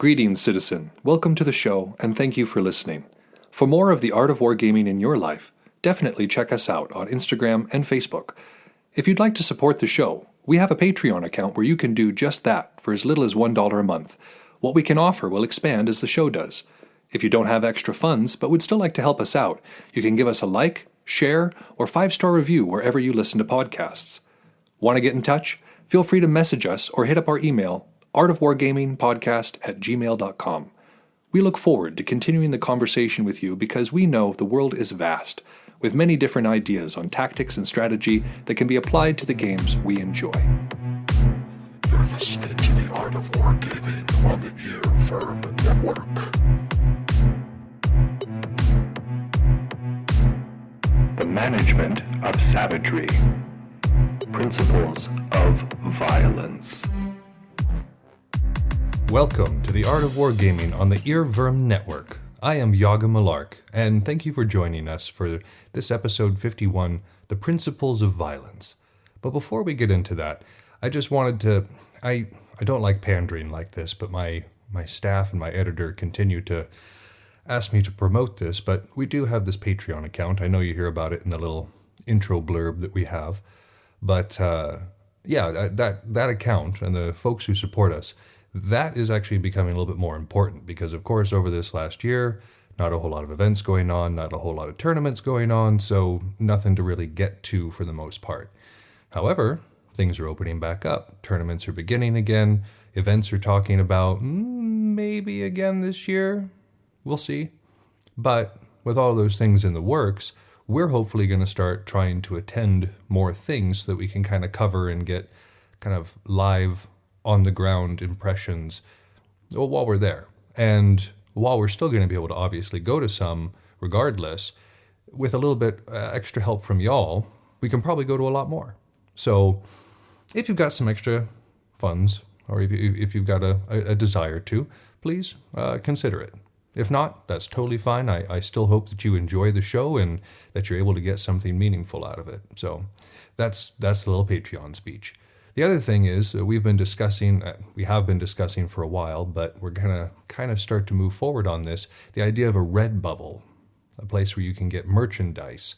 Greetings, citizen. Welcome to the show, and thank you for listening. For more of the art of wargaming in your life, definitely check us out on Instagram and Facebook. If you'd like to support the show, we have a Patreon account where you can do just that for as little as $1 a month. What we can offer will expand as the show does. If you don't have extra funds but would still like to help us out, you can give us a like, share, or 5-star review wherever you listen to podcasts. Want to get in touch? Feel free to message us or hit up our email, artofwargamingpodcast@gmail.com. We look forward to continuing the conversation with you because we know the world is vast, with many different ideas on tactics and strategy that can be applied to the games we enjoy. You're listening to the Art of Wargaming on the Ear Network. The management of savagery. Principles of violence. Welcome to the Art of Wargaming on the Earworm Network. I am Yaga Malark, and thank you for joining us for this episode 51, The Principles of Violence. But before we get into that, I just wanted to... I don't like pandering like this, but my staff and my editor continue to ask me to promote this, but we do have this Patreon account. I know you hear about it in the little intro blurb that we have. But that account and the folks who support us, that is actually becoming a little bit more important because, of course, over this last year, not a whole lot of events going on, not a whole lot of tournaments going on, so nothing to really get to for the most part. However, things are opening back up. Tournaments are beginning again. Events are talking about maybe again this year. We'll see. But with all those things in the works, we're hopefully going to start trying to attend more things so that we can kind of cover and get kind of live on-the-ground impressions while we're there. And while we're still going to be able to obviously go to some regardless, with a little bit extra help from y'all, we can probably go to a lot more. So if you've got some extra funds, or if you've got a desire to, please consider it. If not, that's totally fine. I still hope that you enjoy the show and that you're able to get something meaningful out of it. So that's a little Patreon speech. The other thing is we have been discussing for a while, but we're going to kind of start to move forward on this, the idea of a Redbubble, a place where you can get merchandise.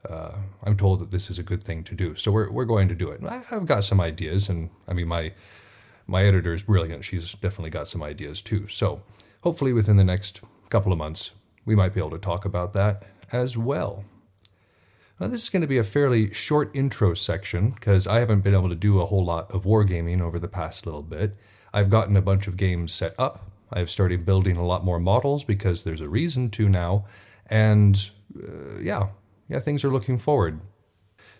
I'm told that this is a good thing to do, so we're going to do it. I've got some ideas, and I mean, my editor is brilliant. She's definitely got some ideas too. So hopefully within the next couple of months, we might be able to talk about that as well. Now, this is going to be a fairly short intro section because I haven't been able to do a whole lot of wargaming over the past little bit. I've gotten a bunch of games set up. I've started building a lot more models because there's a reason to now. And things are looking forward.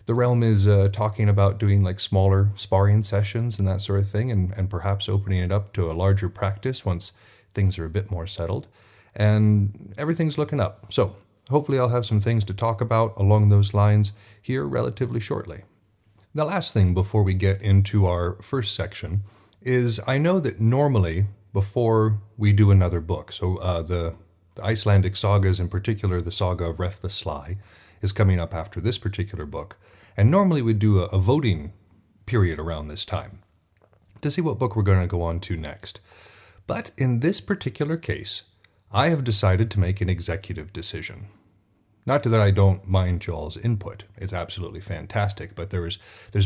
The realm is talking about doing like smaller sparring sessions and that sort of thing, and perhaps opening it up to a larger practice once things are a bit more settled. And everything's looking up. So hopefully I'll have some things to talk about along those lines here relatively shortly. The last thing before we get into our first section is I know that normally before we do another book, so the Icelandic sagas, in particular the saga of Ref the Sly, is coming up after this particular book. And normally we do a voting period around this time to see what book we're going to go on to next. But in this particular case, I have decided to make an executive decision. Not that I don't mind y'all's input. It's absolutely fantastic, but there's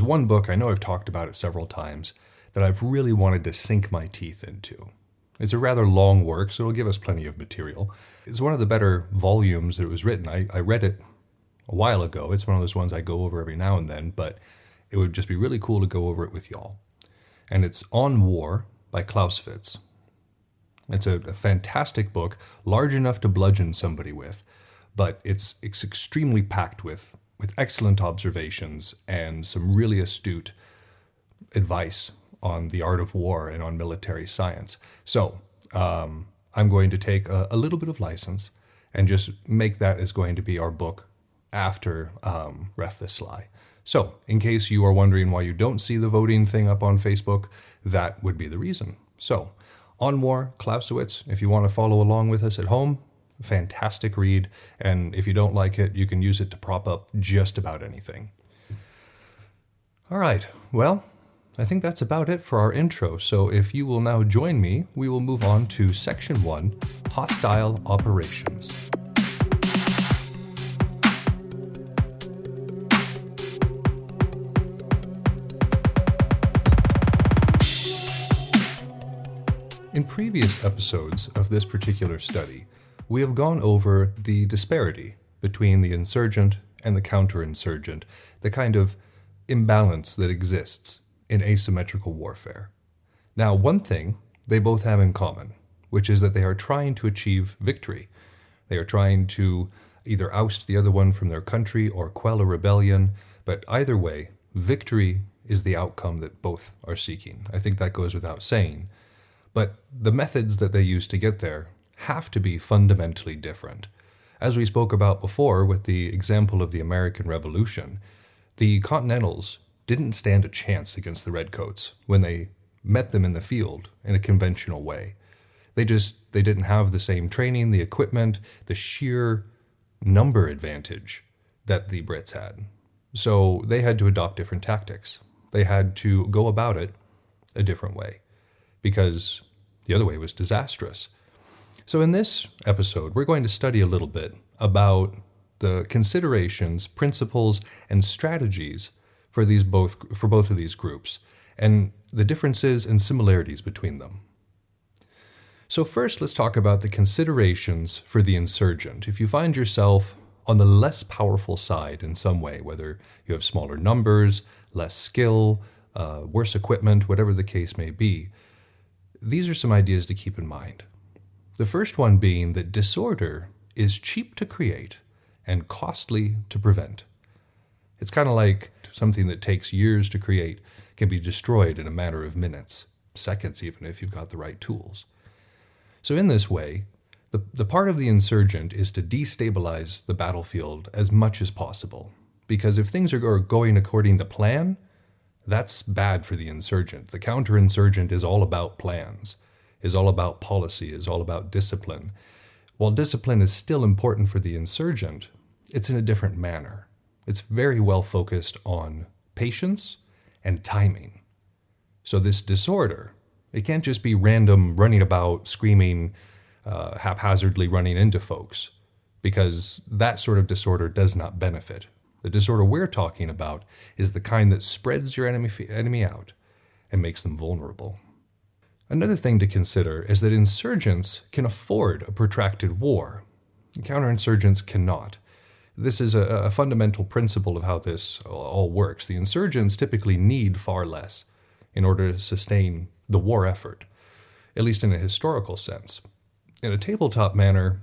one book, I know I've talked about it several times, that I've really wanted to sink my teeth into. It's a rather long work, so it'll give us plenty of material. It's one of the better volumes that was written. I read it a while ago. It's one of those ones I go over every now and then, but it would just be really cool to go over it with y'all. And it's On War by Clausewitz. It's a fantastic book, large enough to bludgeon somebody with, but it's extremely packed with excellent observations and some really astute advice on the art of war and on military science. So I'm going to take a little bit of license and just make that as going to be our book after Ref the Sly. So in case you are wondering why you don't see the voting thing up on Facebook, that would be the reason. So On War, Clausewitz, if you want to follow along with us at home, fantastic read, and if you don't like it, you can use it to prop up just about anything. All right, well, I think that's about it for our intro. So if you will now join me, we will move on to Section 1, Hostile Operations. In previous episodes of this particular study, we have gone over the disparity between the insurgent and the counterinsurgent, the kind of imbalance that exists in asymmetrical warfare. Now, one thing they both have in common, which is that they are trying to achieve victory. They are trying to either oust the other one from their country or quell a rebellion, but either way, victory is the outcome that both are seeking. I think that goes without saying. But the methods that they use to get there have to be fundamentally different. As we spoke about before with the example of the American Revolution, the Continentals didn't stand a chance against the Redcoats when they met them in the field in a conventional way. They didn't have the same training, the equipment, the sheer number advantage that the Brits had. So they had to adopt different tactics. They had to go about it a different way, because the other way was disastrous. So in this episode, we're going to study a little bit about the considerations, principles, and strategies for both of these groups, and the differences and similarities between them. So first, let's talk about the considerations for the insurgent. If you find yourself on the less powerful side in some way, whether you have smaller numbers, less skill, worse equipment, whatever the case may be, these are some ideas to keep in mind. The first one being that disorder is cheap to create and costly to prevent. It's kind of like something that takes years to create can be destroyed in a matter of minutes, seconds even, if you've got the right tools. So in this way, the part of the insurgent is to destabilize the battlefield as much as possible. Because if things are going according to plan, that's bad for the insurgent. The counterinsurgent is all about plans, is all about policy, is all about discipline. While discipline is still important for the insurgent, it's in a different manner. It's very well focused on patience and timing. So this disorder, it can't just be random running about, screaming, haphazardly running into folks, because that sort of disorder does not benefit. The disorder we're talking about is the kind that spreads your enemy out and makes them vulnerable. Another thing to consider is that insurgents can afford a protracted war. Counterinsurgents cannot. This is a fundamental principle of how this all works. The insurgents typically need far less in order to sustain the war effort, at least in a historical sense. In a tabletop manner,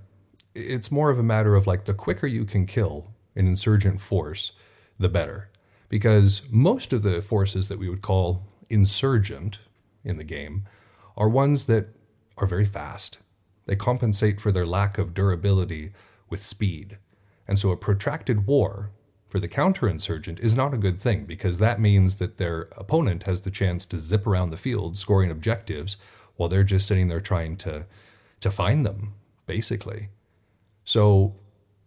it's more of a matter of like the quicker you can kill an insurgent force, the better. Because most of the forces that we would call insurgent in the game are ones that are very fast. They compensate for their lack of durability with speed. And so a protracted war for the counterinsurgent is not a good thing, because that means that their opponent has the chance to zip around the field scoring objectives while they're just sitting there trying to find them, basically. So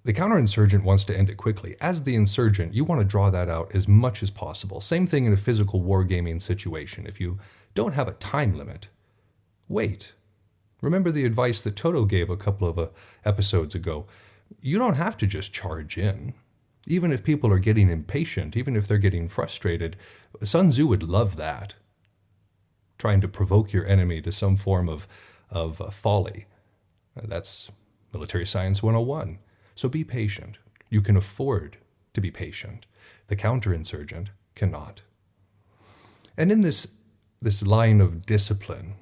the counterinsurgent wants to end it quickly. As the insurgent, you want to draw that out as much as possible. Same thing in a physical wargaming situation. If you don't have a time limit, wait. Remember the advice that Toto gave a couple of episodes ago. You don't have to just charge in. Even if people are getting impatient, even if they're getting frustrated, Sun Tzu would love that. Trying to provoke your enemy to some form of folly. That's military science 101. So be patient. You can afford to be patient. The counterinsurgent cannot. And in this line of discipline,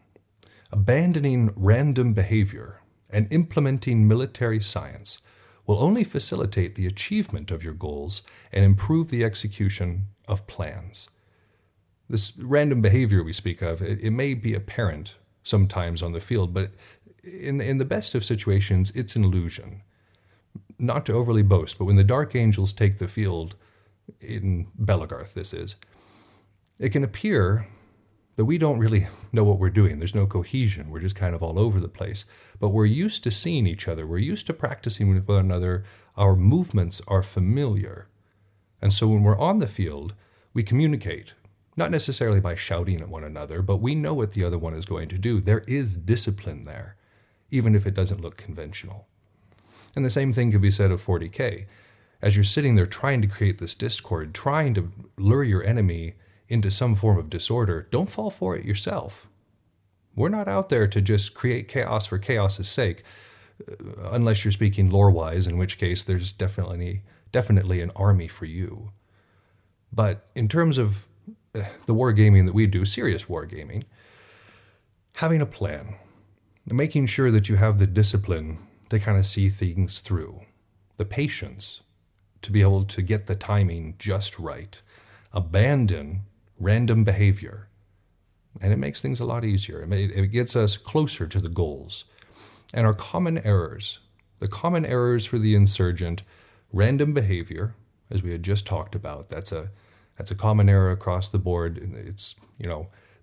abandoning random behavior and implementing military science will only facilitate the achievement of your goals and improve the execution of plans. This random behavior we speak of, it may be apparent sometimes on the field, but in the best of situations, it's an illusion. Not to overly boast, but when the Dark Angels take the field, in Belagarth this is, it can appear that we don't really know what we're doing. There's no cohesion. We're just kind of all over the place. But we're used to seeing each other. We're used to practicing with one another. Our movements are familiar. And so when we're on the field, we communicate. Not necessarily by shouting at one another, but we know what the other one is going to do. There is discipline there, even if it doesn't look conventional. And the same thing could be said of 40K. As you're sitting there trying to create this discord, trying to lure your enemy into some form of disorder, don't fall for it yourself. We're not out there to just create chaos for chaos's sake, unless you're speaking lore-wise, in which case there's definitely an army for you. But in terms of the wargaming that we do, serious wargaming, having a plan, making sure that you have the discipline to kind of see things through, the patience to be able to get the timing just right, abandon random behavior, and it makes things a lot easier. It gets us closer to the goals. And our common errors, the common errors for the insurgent, random behavior, as we had just talked about, that's a common error across the board. It's,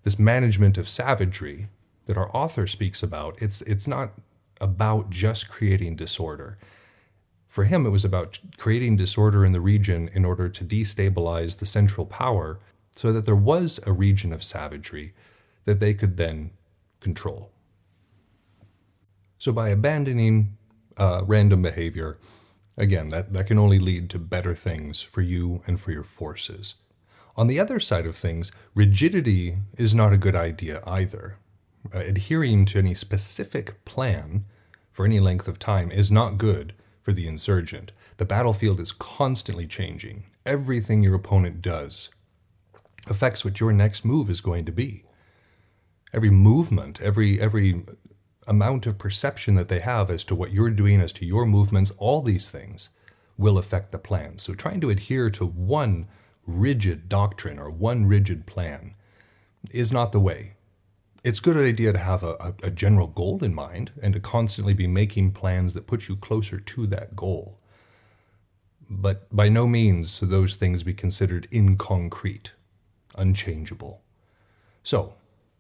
this management of savagery that our author speaks about, it's not about just creating disorder. For him, it was about creating disorder in the region in order to destabilize the central power so that there was a region of savagery that they could then control. So by abandoning random behavior, again, that can only lead to better things for you and for your forces. On the other side of things, rigidity is not a good idea either. Adhering to any specific plan for any length of time is not good for the insurgent. The battlefield is constantly changing. Everything your opponent does affects what your next move is going to be. Every movement, every amount of perception that they have as to what you're doing, as to your movements, all these things will affect the plan. So trying to adhere to one rigid doctrine or one rigid plan is not the way. It's a good idea to have a general goal in mind and to constantly be making plans that put you closer to that goal. But by no means should those things be considered inconcrete, unchangeable. So,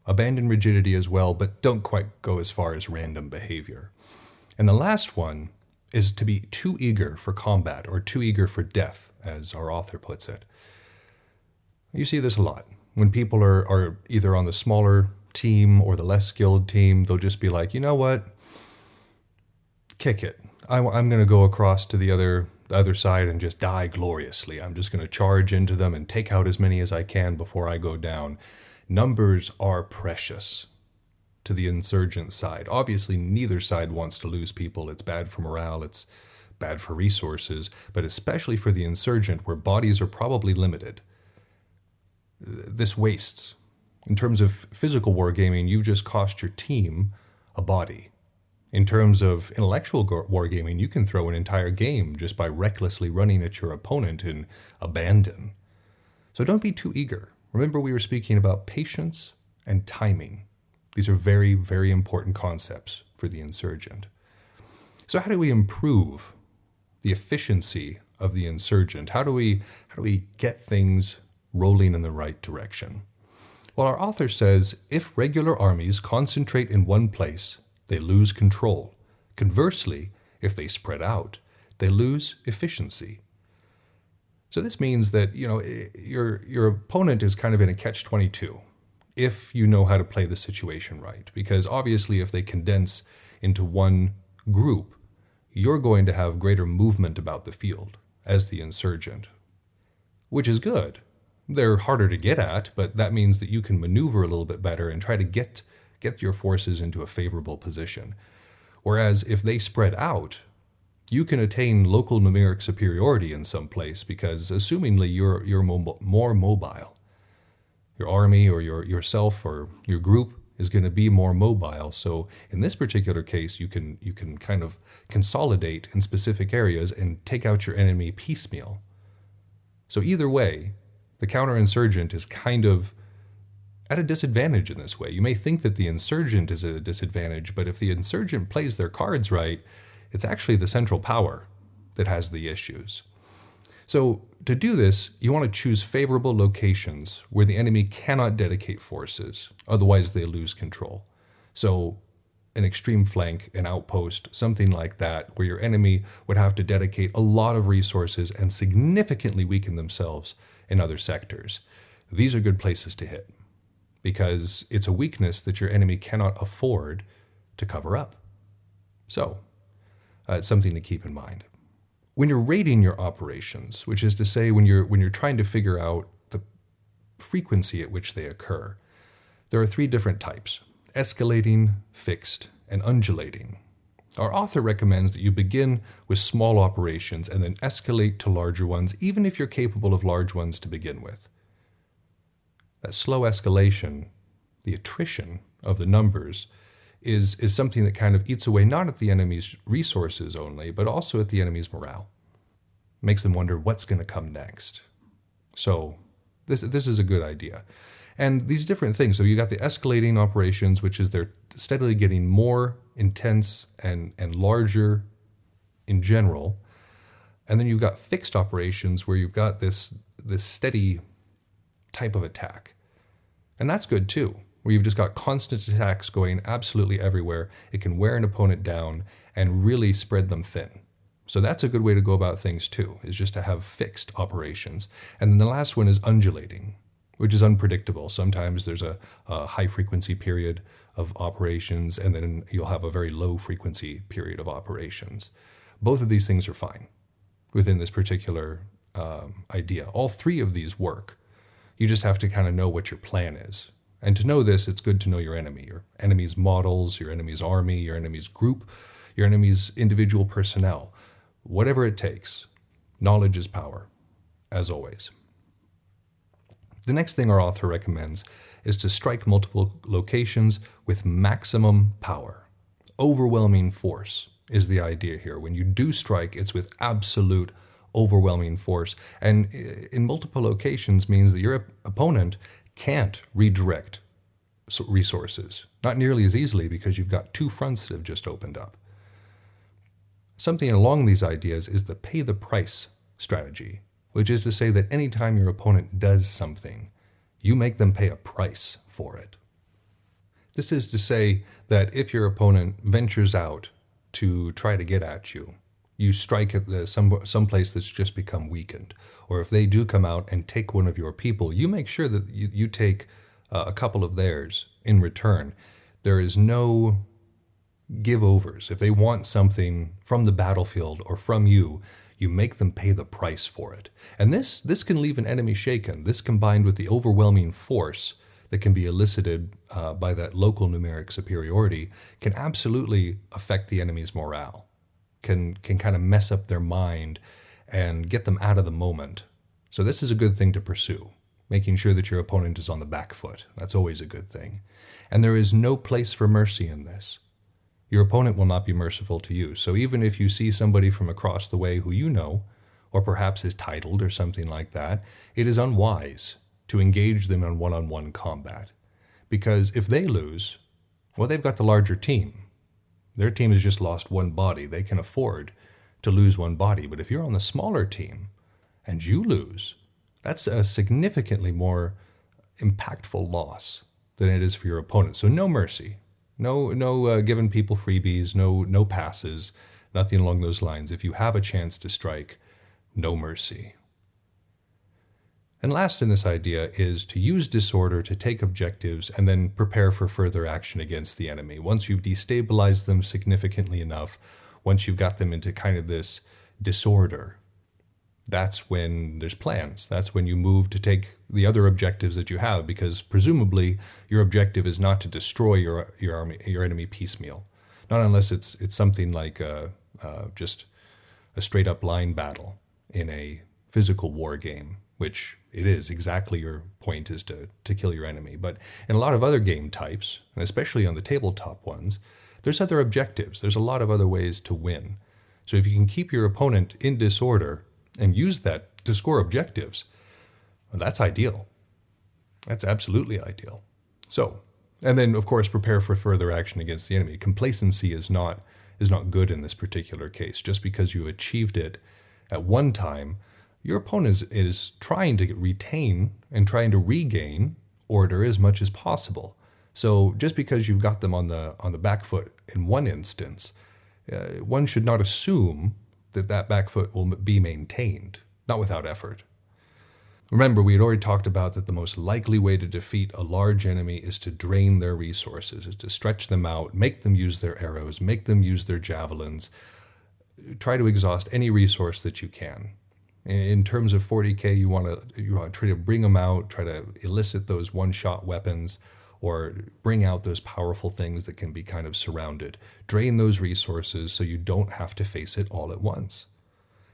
abandon rigidity as well, but don't quite go as far as random behavior. And the last one is to be too eager for combat or too eager for death, as our author puts it. You see this a lot. When people are either on the smaller team or the less skilled team, they'll just be like, you know what? Kick it. I'm going to go across to the other side and just die gloriously. I'm just going to charge into them and take out as many as I can before I go down. Numbers are precious to the insurgent side. Obviously, neither side wants to lose people. It's bad for morale. It's bad for resources, but especially for the insurgent where bodies are probably limited. This wastes. In terms of physical wargaming, you've just cost your team a body. In terms of intellectual wargaming, you can throw an entire game just by recklessly running at your opponent in abandon. So don't be too eager. Remember, we were speaking about patience and timing. These are very, very important concepts for the insurgent. So how do we improve the efficiency of the insurgent? How do we get things rolling in the right direction? Well, our author says, if regular armies concentrate in one place, they lose control. Conversely, if they spread out, they lose efficiency. So this means that, your opponent is kind of in a catch-22 if you know how to play the situation right. Because obviously if they condense into one group, you're going to have greater movement about the field as the insurgent, which is good. They're harder to get at, but that means that you can maneuver a little bit better and try to get your forces into a favorable position. Whereas if they spread out, you can attain local numeric superiority in some place because, assumingly, you're more mobile. Your army or yourself or your group is going to be more mobile. So in this particular case, you can kind of consolidate in specific areas and take out your enemy piecemeal. So either way, the counterinsurgent is kind of at a disadvantage in this way. You may think that the insurgent is at a disadvantage, but if the insurgent plays their cards right, it's actually the central power that has the issues. So to do this, you want to choose favorable locations where the enemy cannot dedicate forces, otherwise they lose control. So an extreme flank, an outpost, something like that, where your enemy would have to dedicate a lot of resources and significantly weaken themselves in other sectors. these are good places to hit because it's a weakness that your enemy cannot afford to cover up. So, it's something to keep in mind. When you're rating your operations, which is to say when you're trying to figure out the frequency at which they occur, there are 3 different types: escalating, fixed, and undulating. Our author recommends that you begin with small operations and then escalate to larger ones, even if you're capable of large ones to begin with. That slow escalation, the attrition of the numbers, is something that kind of eats away not at the enemy's resources only, but also at the enemy's morale. Makes them wonder what's going to come next. So this is a good idea. And these different things, so you got the escalating operations, which is they're steadily getting more intense and larger in general. And then you've got fixed operations where you've got this steady type of attack. And that's good too, where you've just got constant attacks going absolutely everywhere. It can wear an opponent down and really spread them thin. So that's a good way to go about things too, is just to have fixed operations. And then the last one is undulating, which is unpredictable. Sometimes there's a high frequency period of operations, and then you'll have a very low frequency period of operations. Both of these things are fine within this particular idea. All 3 of these work. You just have to kind of know what your plan is. And to know this, it's good to know your enemy's models, your enemy's army, your enemy's group, your enemy's individual personnel. Whatever it takes, knowledge is power, as always. The next thing our author recommends is to strike multiple locations with maximum power. Overwhelming force is the idea here. When you do strike, it's with absolute overwhelming force. And in multiple locations means that your opponent can't redirect resources. Not nearly as easily because you've got 2 fronts that have just opened up. Something along these ideas is the pay the price strategy, which is to say that anytime your opponent does something, you make them pay a price for it. This is to say that if your opponent ventures out to try to get at you, you strike at some place that's just become weakened. Or if they do come out and take one of your people, you make sure that you take a couple of theirs in return. There is no give-overs. If they want something from the battlefield or from you, you make them pay the price for it. And this can leave an enemy shaken. This combined with the overwhelming force that can be elicited by that local numeric superiority can absolutely affect the enemy's morale, can kind of mess up their mind and get them out of the moment. So this is a good thing to pursue, making sure that your opponent is on the back foot. That's always a good thing. And there is no place for mercy in this. Your opponent will not be merciful to you. So even if you see somebody from across the way who you know, or perhaps is titled or something like that, it is unwise to engage them in one-on-one combat. Because if they lose, well, they've got the larger team. Their team has just lost one body. They can afford to lose one body. But if you're on the smaller team and you lose, that's a significantly more impactful loss than it is for your opponent. So no mercy. No giving people freebies, no passes, nothing along those lines. If you have a chance to strike, no mercy. And last in this idea is to use disorder to take objectives and then prepare for further action against the enemy. Once you've destabilized them significantly enough, once you've got them into kind of this disorder, that's when there's plans. That's when you move to take the other objectives that you have, because presumably your objective is not to destroy your army, your enemy piecemeal. Not unless it's something like just a straight up line battle in a physical war game, which it is. Exactly your point is to kill your enemy. But in a lot of other game types, and especially on the tabletop ones, there's other objectives. There's a lot of other ways to win. So if you can keep your opponent in disorder and use that to score objectives, well, that's ideal. That's absolutely ideal. So, and then of course prepare for further action against the enemy. Complacency is not good in this particular case. Just because you achieved it at one time, your opponent is trying to retain and trying to regain order as much as possible. So just because you've got them on the back foot in one instance, one should not assume that back foot will be maintained, not without effort. Remember, we had already talked about that the most likely way to defeat a large enemy is to drain their resources, is to stretch them out, make them use their arrows, make them use their javelins. Try to exhaust any resource that you can. In terms of 40K, you want to try to bring them out, try to elicit those one-shot weapons, or bring out those powerful things that can be kind of surrounded. Drain those resources so you don't have to face it all at once.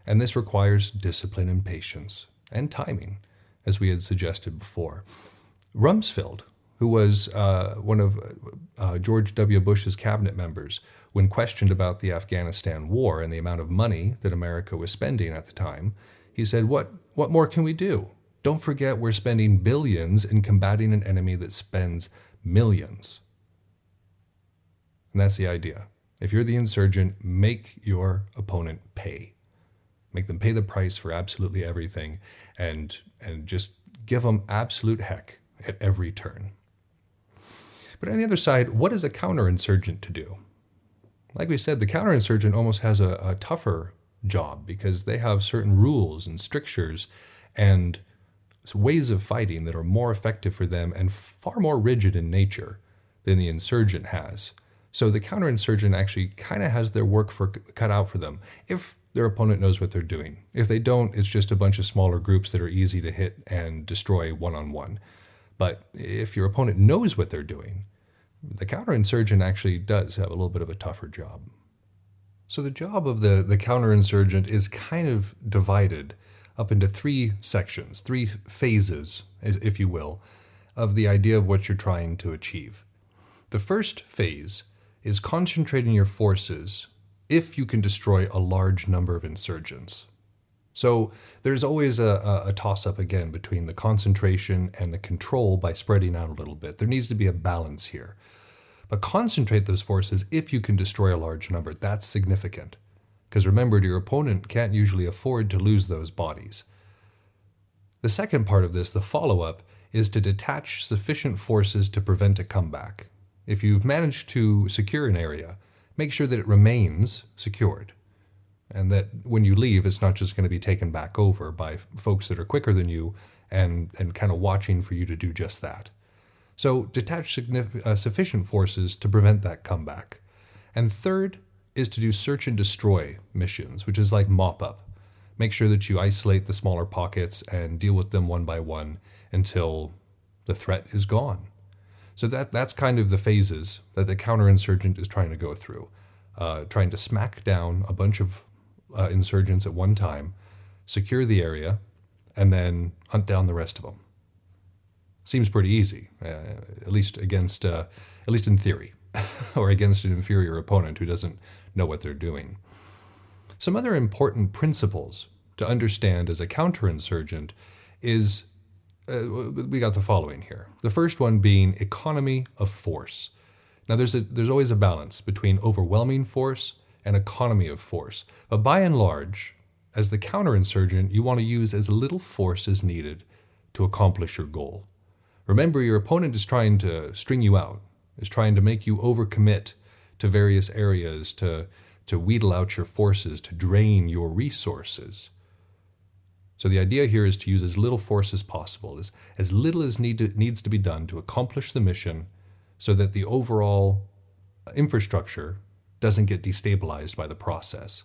And this requires discipline and patience, and timing, as we had suggested before. Rumsfeld, who was one of George W. Bush's cabinet members, when questioned about the Afghanistan war and the amount of money that America was spending at the time, he said, what more can we do? Don't forget we're spending billions in combating an enemy that spends millions. And that's the idea. If you're the insurgent, make your opponent pay. Make them pay the price for absolutely everything, and just give them absolute heck at every turn. But on the other side, what is a counterinsurgent to do? Like we said, the counterinsurgent almost has a tougher job because they have certain rules and strictures and ways of fighting that are more effective for them and far more rigid in nature than the insurgent has. So the counterinsurgent actually kind of has their work cut out for them if their opponent knows what they're doing. If they don't, it's just a bunch of smaller groups that are easy to hit and destroy one-on-one. But if your opponent knows what they're doing, the counterinsurgent actually does have a little bit of a tougher job. So the job of the counterinsurgent is kind of divided up into three sections, three phases, if you will, of the idea of what you're trying to achieve. The first phase is concentrating your forces if you can destroy a large number of insurgents. So there's always a toss-up again between the concentration and the control by spreading out a little bit. There needs to be a balance here. But concentrate those forces if you can destroy a large number. That's significant. Because remember, your opponent can't usually afford to lose those bodies. The second part of this, the follow-up, is to detach sufficient forces to prevent a comeback. If you've managed to secure an area, make sure that it remains secured. And that when you leave, it's not just going to be taken back over by folks that are quicker than you and kind of watching for you to do just that. So detach sufficient forces to prevent that comeback. And third is to do search and destroy missions, which is like mop-up. Make sure that you isolate the smaller pockets and deal with them one by one until the threat is gone. So that's kind of the phases that the counterinsurgent is trying to go through. Trying to smack down a bunch of insurgents at one time, secure the area, and then hunt down the rest of them. Seems pretty easy, at least in theory, or against an inferior opponent who doesn't know what they're doing. Some other important principles to understand as a counterinsurgent is, we got the following here. The first one being economy of force. Now there's always a balance between overwhelming force and economy of force. But by and large, as the counterinsurgent, you want to use as little force as needed to accomplish your goal. Remember, your opponent is trying to string you out, is trying to make you overcommit to various areas, to wheedle out your forces, to drain your resources. So the idea here is to use as little force as possible, as little as needs to be done to accomplish the mission so that the overall infrastructure doesn't get destabilized by the process.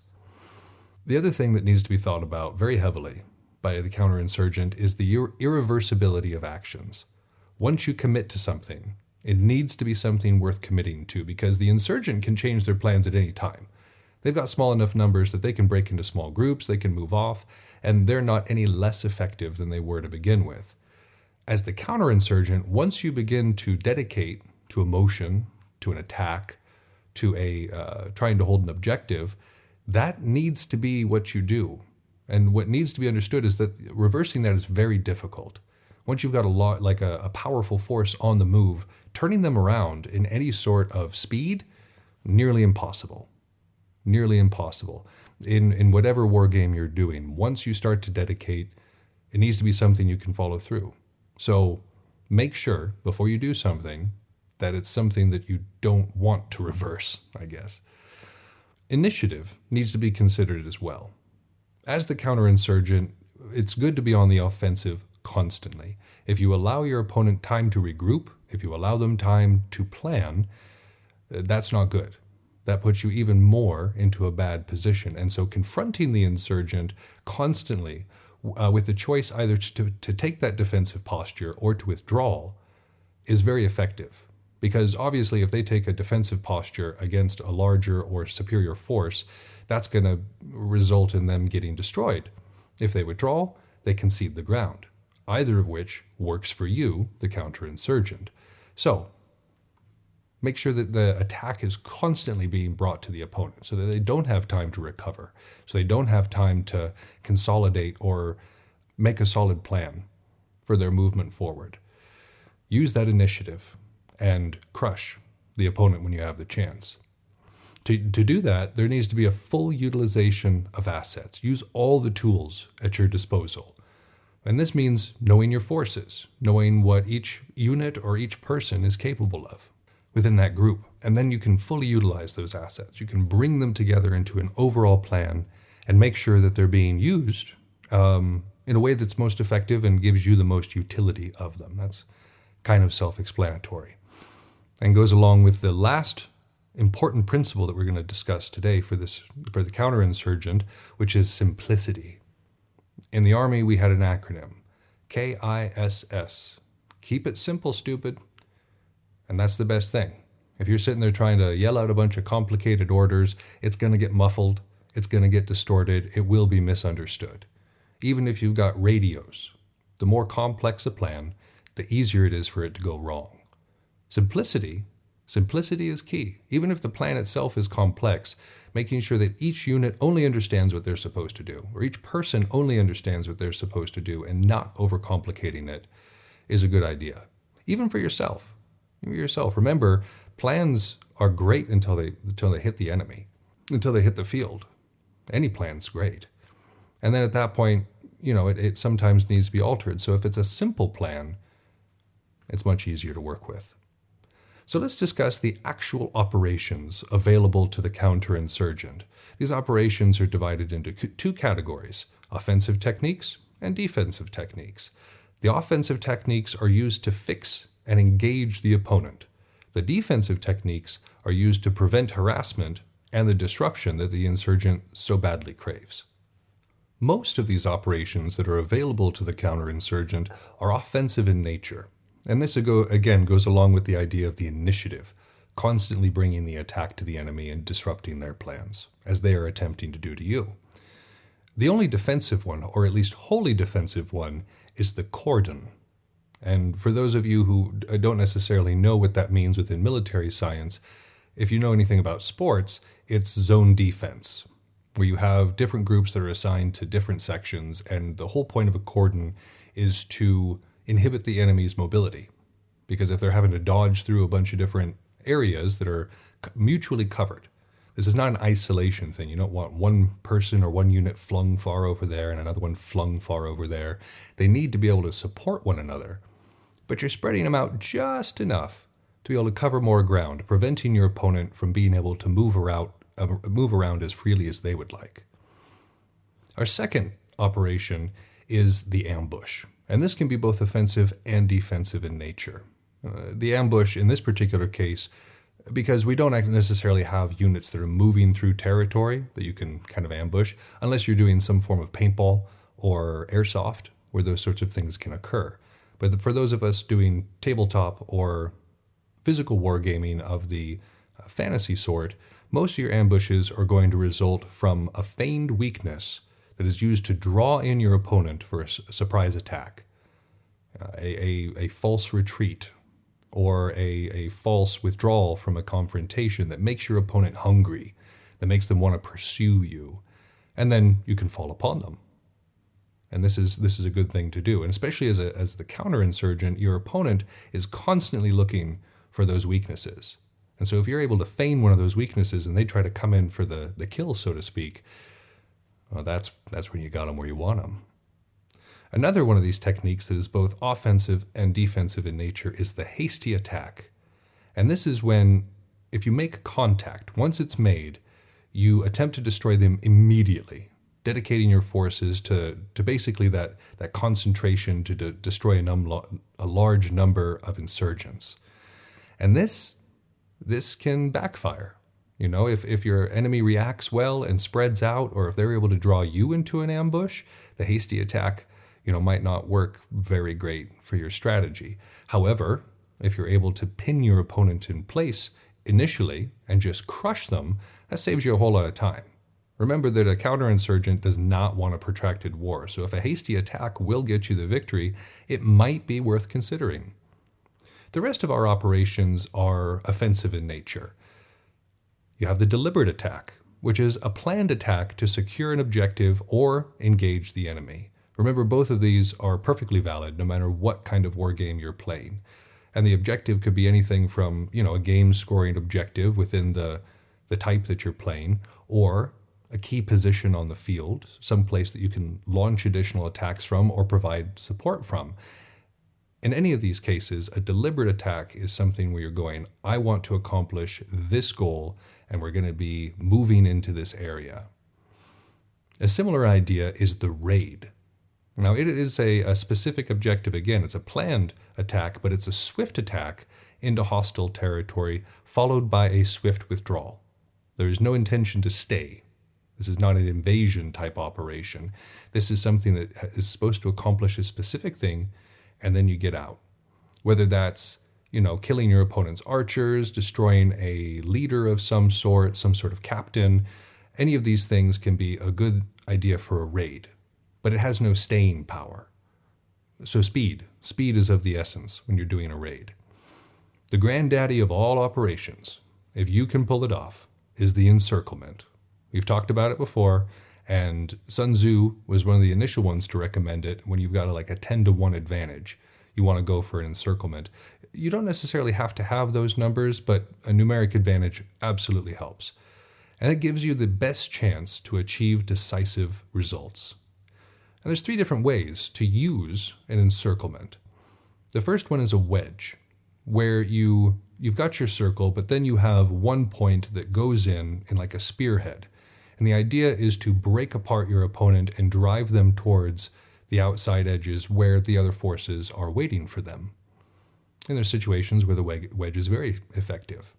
The other thing that needs to be thought about very heavily by the counterinsurgent is the irreversibility of actions. Once you commit to something, it needs to be something worth committing to, because the insurgent can change their plans at any time. They've got small enough numbers that they can break into small groups, they can move off, and they're not any less effective than they were to begin with. As the counterinsurgent, once you begin to dedicate to a motion, to an attack, to trying to hold an objective, that needs to be what you do. And what needs to be understood is that reversing that is very difficult. Once you've got a powerful force on the move, turning them around in any sort of speed, nearly impossible. Nearly impossible. In whatever war game you're doing, once you start to dedicate, it needs to be something you can follow through. So make sure, before you do something, that it's something that you don't want to reverse, I guess. Initiative needs to be considered as well. As the counterinsurgent, it's good to be on the offensive constantly. If you allow your opponent time to regroup, if you allow them time to plan, that's not good. That puts you even more into a bad position. And so confronting the insurgent constantly with the choice either to take that defensive posture or to withdraw is very effective. Because obviously if they take a defensive posture against a larger or superior force, that's going to result in them getting destroyed. If they withdraw, they concede the ground, either of which works for you, the counterinsurgent. So make sure that the attack is constantly being brought to the opponent so that they don't have time to recover, so they don't have time to consolidate or make a solid plan for their movement forward. Use that initiative and crush the opponent when you have the chance. To do that, there needs to be a full utilization of assets. Use all the tools at your disposal. And this means knowing your forces, knowing what each unit or each person is capable of within that group. And then you can fully utilize those assets. You can bring them together into an overall plan and make sure that they're being used in a way that's most effective and gives you the most utility of them. That's kind of self-explanatory. And goes along with the last important principle that we're going to discuss today for the counterinsurgent, which is simplicity. In the Army, we had an acronym, KISS. Keep it simple, stupid. And that's the best thing. If you're sitting there trying to yell out a bunch of complicated orders, it's going to get muffled, it's going to get distorted, it will be misunderstood. Even if you've got radios, the more complex a plan, the easier it is for it to go wrong. Simplicity is key. Even if the plan itself is complex, making sure that each unit only understands what they're supposed to do, or each person only understands what they're supposed to do and not overcomplicating it is a good idea. Even for yourself. Remember, plans are great until they hit the enemy, until they hit the field. Any plan's great. And then at that point, it sometimes needs to be altered. So if it's a simple plan, it's much easier to work with. So let's discuss the actual operations available to the counterinsurgent. These operations are divided into two categories, offensive techniques and defensive techniques. The offensive techniques are used to fix and engage the opponent. The defensive techniques are used to prevent harassment and the disruption that the insurgent so badly craves. Most of these operations that are available to the counterinsurgent are offensive in nature. And this again goes along with the idea of the initiative, constantly bringing the attack to the enemy and disrupting their plans, as they are attempting to do to you. The only defensive one, or at least wholly defensive one, is the cordon. And for those of you who don't necessarily know what that means within military science, if you know anything about sports, it's zone defense, where you have different groups that are assigned to different sections, and the whole point of a cordon is to inhibit the enemy's mobility. Because if they're having to dodge through a bunch of different areas that are mutually covered, this is not an isolation thing. You don't want one person or one unit flung far over there and another one flung far over there. They need to be able to support one another. But you're spreading them out just enough to be able to cover more ground, preventing your opponent from being able to move around as freely as they would like. Our second operation is the ambush. And this can be both offensive and defensive in nature. The ambush in this particular case, because we don't necessarily have units that are moving through territory that you can kind of ambush, unless you're doing some form of paintball or airsoft, where those sorts of things can occur. But for those of us doing tabletop or physical wargaming of the fantasy sort, most of your ambushes are going to result from a feigned weakness that is used to draw in your opponent for a surprise attack, a false retreat, or a false withdrawal from a confrontation that makes your opponent hungry, that makes them want to pursue you, and then you can fall upon them. And this is a good thing to do, and especially as the counterinsurgent, your opponent is constantly looking for those weaknesses. And so if you're able to feign one of those weaknesses and they try to come in for the kill, so to speak, well, that's when you got them where you want them. Another one of these techniques that is both offensive and defensive in nature is the hasty attack. And this is when, if you make contact, once it's made, you attempt to destroy them immediately, dedicating your forces to basically that concentration to destroy a large number of insurgents. And this can backfire. If your enemy reacts well and spreads out, or if they're able to draw you into an ambush, the hasty attack, might not work very great for your strategy. However, if you're able to pin your opponent in place initially and just crush them, that saves you a whole lot of time. Remember that a counterinsurgent does not want a protracted war, so if a hasty attack will get you the victory, it might be worth considering. The rest of our operations are offensive in nature. You have the deliberate attack, which is a planned attack to secure an objective or engage the enemy. Remember, both of these are perfectly valid no matter what kind of war game you're playing. And the objective could be anything from, a game scoring objective within the type that you're playing, or a key position on the field, some place that you can launch additional attacks from or provide support from. In any of these cases, a deliberate attack is something where you're going, I want to accomplish this goal, and we're going to be moving into this area. A similar idea is the raid. Now, it is a specific objective. Again, it's a planned attack, but it's a swift attack into hostile territory, followed by a swift withdrawal. There is no intention to stay. This is not an invasion type operation. This is something that is supposed to accomplish a specific thing, and then you get out. Whether that's, killing your opponent's archers, destroying a leader of some sort of captain, any of these things can be a good idea for a raid. But it has no staying power. So speed is of the essence when you're doing a raid. The granddaddy of all operations, if you can pull it off, is the encirclement. We've talked about it before, and Sun Tzu was one of the initial ones to recommend it when you've got a 10-to-1 advantage. You want to go for an encirclement. You don't necessarily have to have those numbers, but a numeric advantage absolutely helps. And it gives you the best chance to achieve decisive results. And there's 3 different ways to use an encirclement. The first one is a wedge, where you've got your circle, but then you have one point that goes in like a spearhead. And the idea is to break apart your opponent and drive them towards the outside edges where the other forces are waiting for them. And there's situations where the wedge is very effective.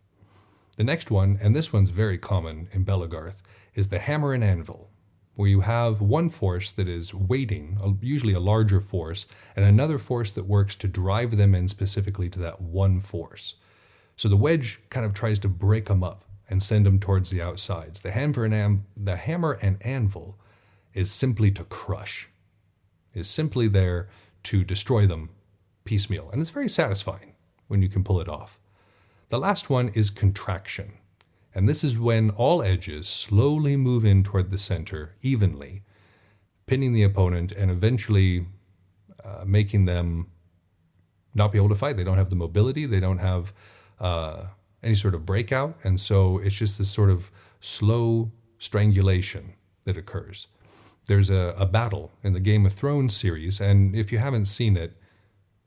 The next one, and this one's very common in Belagarth, is the hammer and anvil, where you have one force that is waiting, usually a larger force, and another force that works to drive them in specifically to that one force. So the wedge kind of tries to break them up and send them towards the outsides. The hammer and anvil is simply to crush, is simply there to destroy them piecemeal. And it's very satisfying when you can pull it off. The last one is contraction. And this is when all edges slowly move in toward the center evenly, pinning the opponent and eventually making them not be able to fight. They don't have the mobility. They don't have any sort of breakout. And so it's just this sort of slow strangulation that occurs. There's a battle in the Game of Thrones series, and if you haven't seen it,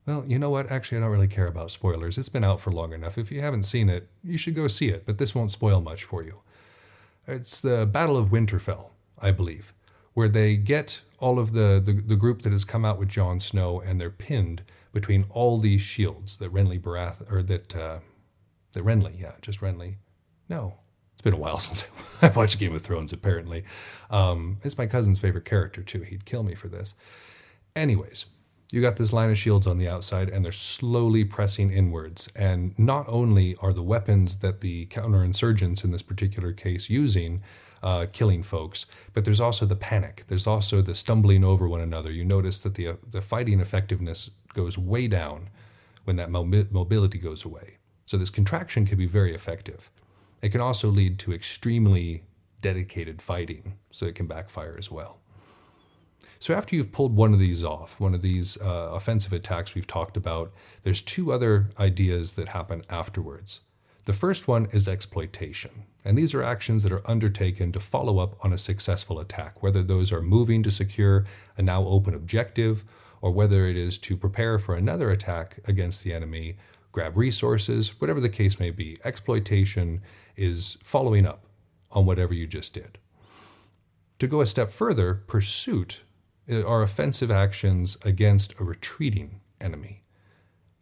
well, you know what? Actually, I don't really care about spoilers. It's been out for long enough. If you haven't seen it, you should go see it, but this won't spoil much for you. It's the Battle of Winterfell, I believe, where they get all of the group that has come out with Jon Snow, and they're pinned between all these shields that Renly. No, it's been a while since I watched Game of Thrones, apparently. It's my cousin's favorite character, too. He'd kill me for this. Anyways, you got this line of shields on the outside, and they're slowly pressing inwards. And not only are the weapons that the counterinsurgents in this particular case using killing folks, but there's also the panic. There's also the stumbling over one another. You notice that the fighting effectiveness goes way down when that mobility goes away. So this contraction can be very effective. It can also lead to extremely dedicated fighting, so it can backfire as well. So after you've pulled one of these off, one of these offensive attacks we've talked about, there's 2 other ideas that happen afterwards. The first one is exploitation. And these are actions that are undertaken to follow up on a successful attack, whether those are moving to secure a now open objective, or whether it is to prepare for another attack against the enemy, grab resources, whatever the case may be. Exploitation is following up on whatever you just did. To go a step further, pursuit are offensive actions against a retreating enemy.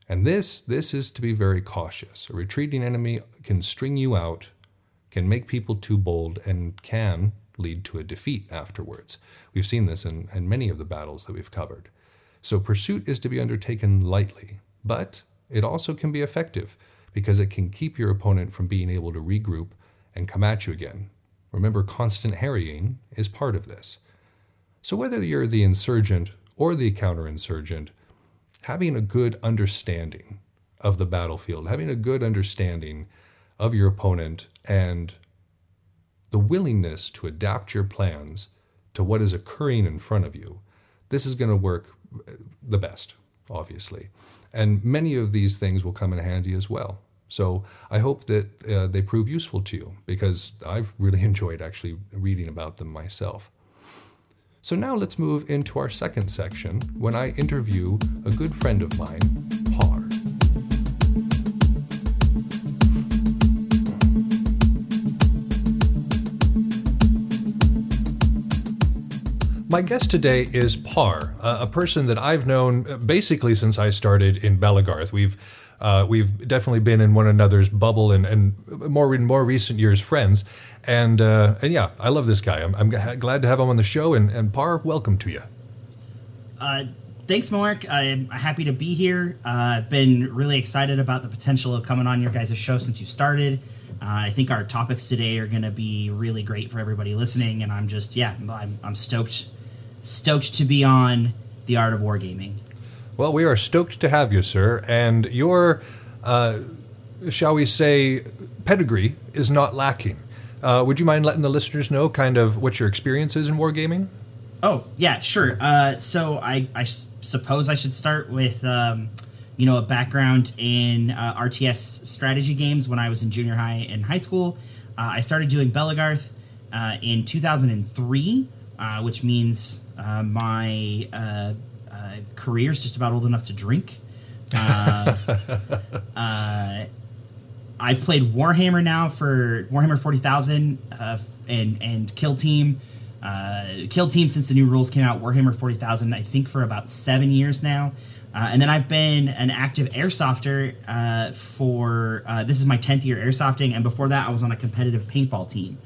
And this is to be very cautious. A retreating enemy can string you out, can make people too bold, and can lead to a defeat afterwards. We've seen this in many of the battles that we've covered. So pursuit is to be undertaken lightly, but it also can be effective because it can keep your opponent from being able to regroup and come at you again. Remember, constant harrying is part of this. So whether you're the insurgent or the counterinsurgent, having a good understanding of the battlefield, having a good understanding of your opponent, and the willingness to adapt your plans to what is occurring in front of you, this is going to work the best, obviously. And many of these things will come in handy as well. So I hope that they prove useful to you, because I've really enjoyed actually reading about them myself. So now let's move into our second section, when I interview a good friend of mine, Par. My guest today is Par, a person that I've known basically since I started in Bellegarth. We've definitely been in one another's bubble and more in more recent years friends. And yeah, I love this guy. I'm glad to have him on the show. And Par, welcome to you. Thanks, Mark. I'm happy to be here. I've been really excited about the potential of coming on your guys' show since you started. I think our topics today are going to be really great for everybody listening. And I'm just, I'm stoked to be on The Art of Wargaming. Well, we are stoked to have you, sir. And your, shall we say, pedigree is not lacking. Would you mind letting the listeners know kind of what your experience is in wargaming? Oh, yeah, sure. So I suppose I should start with, a background in RTS strategy games when I was in junior high and high school. I started doing Bellegarth in 2003, which means my career's just about old enough to drink. I've played Warhammer now for Warhammer 40,000 and Kill Team. Kill Team since the new rules came out, Warhammer 40,000, I think for about 7 years now. And then I've been an active airsofter for, this is my 10th year airsofting, and before that I was on a competitive paintball team.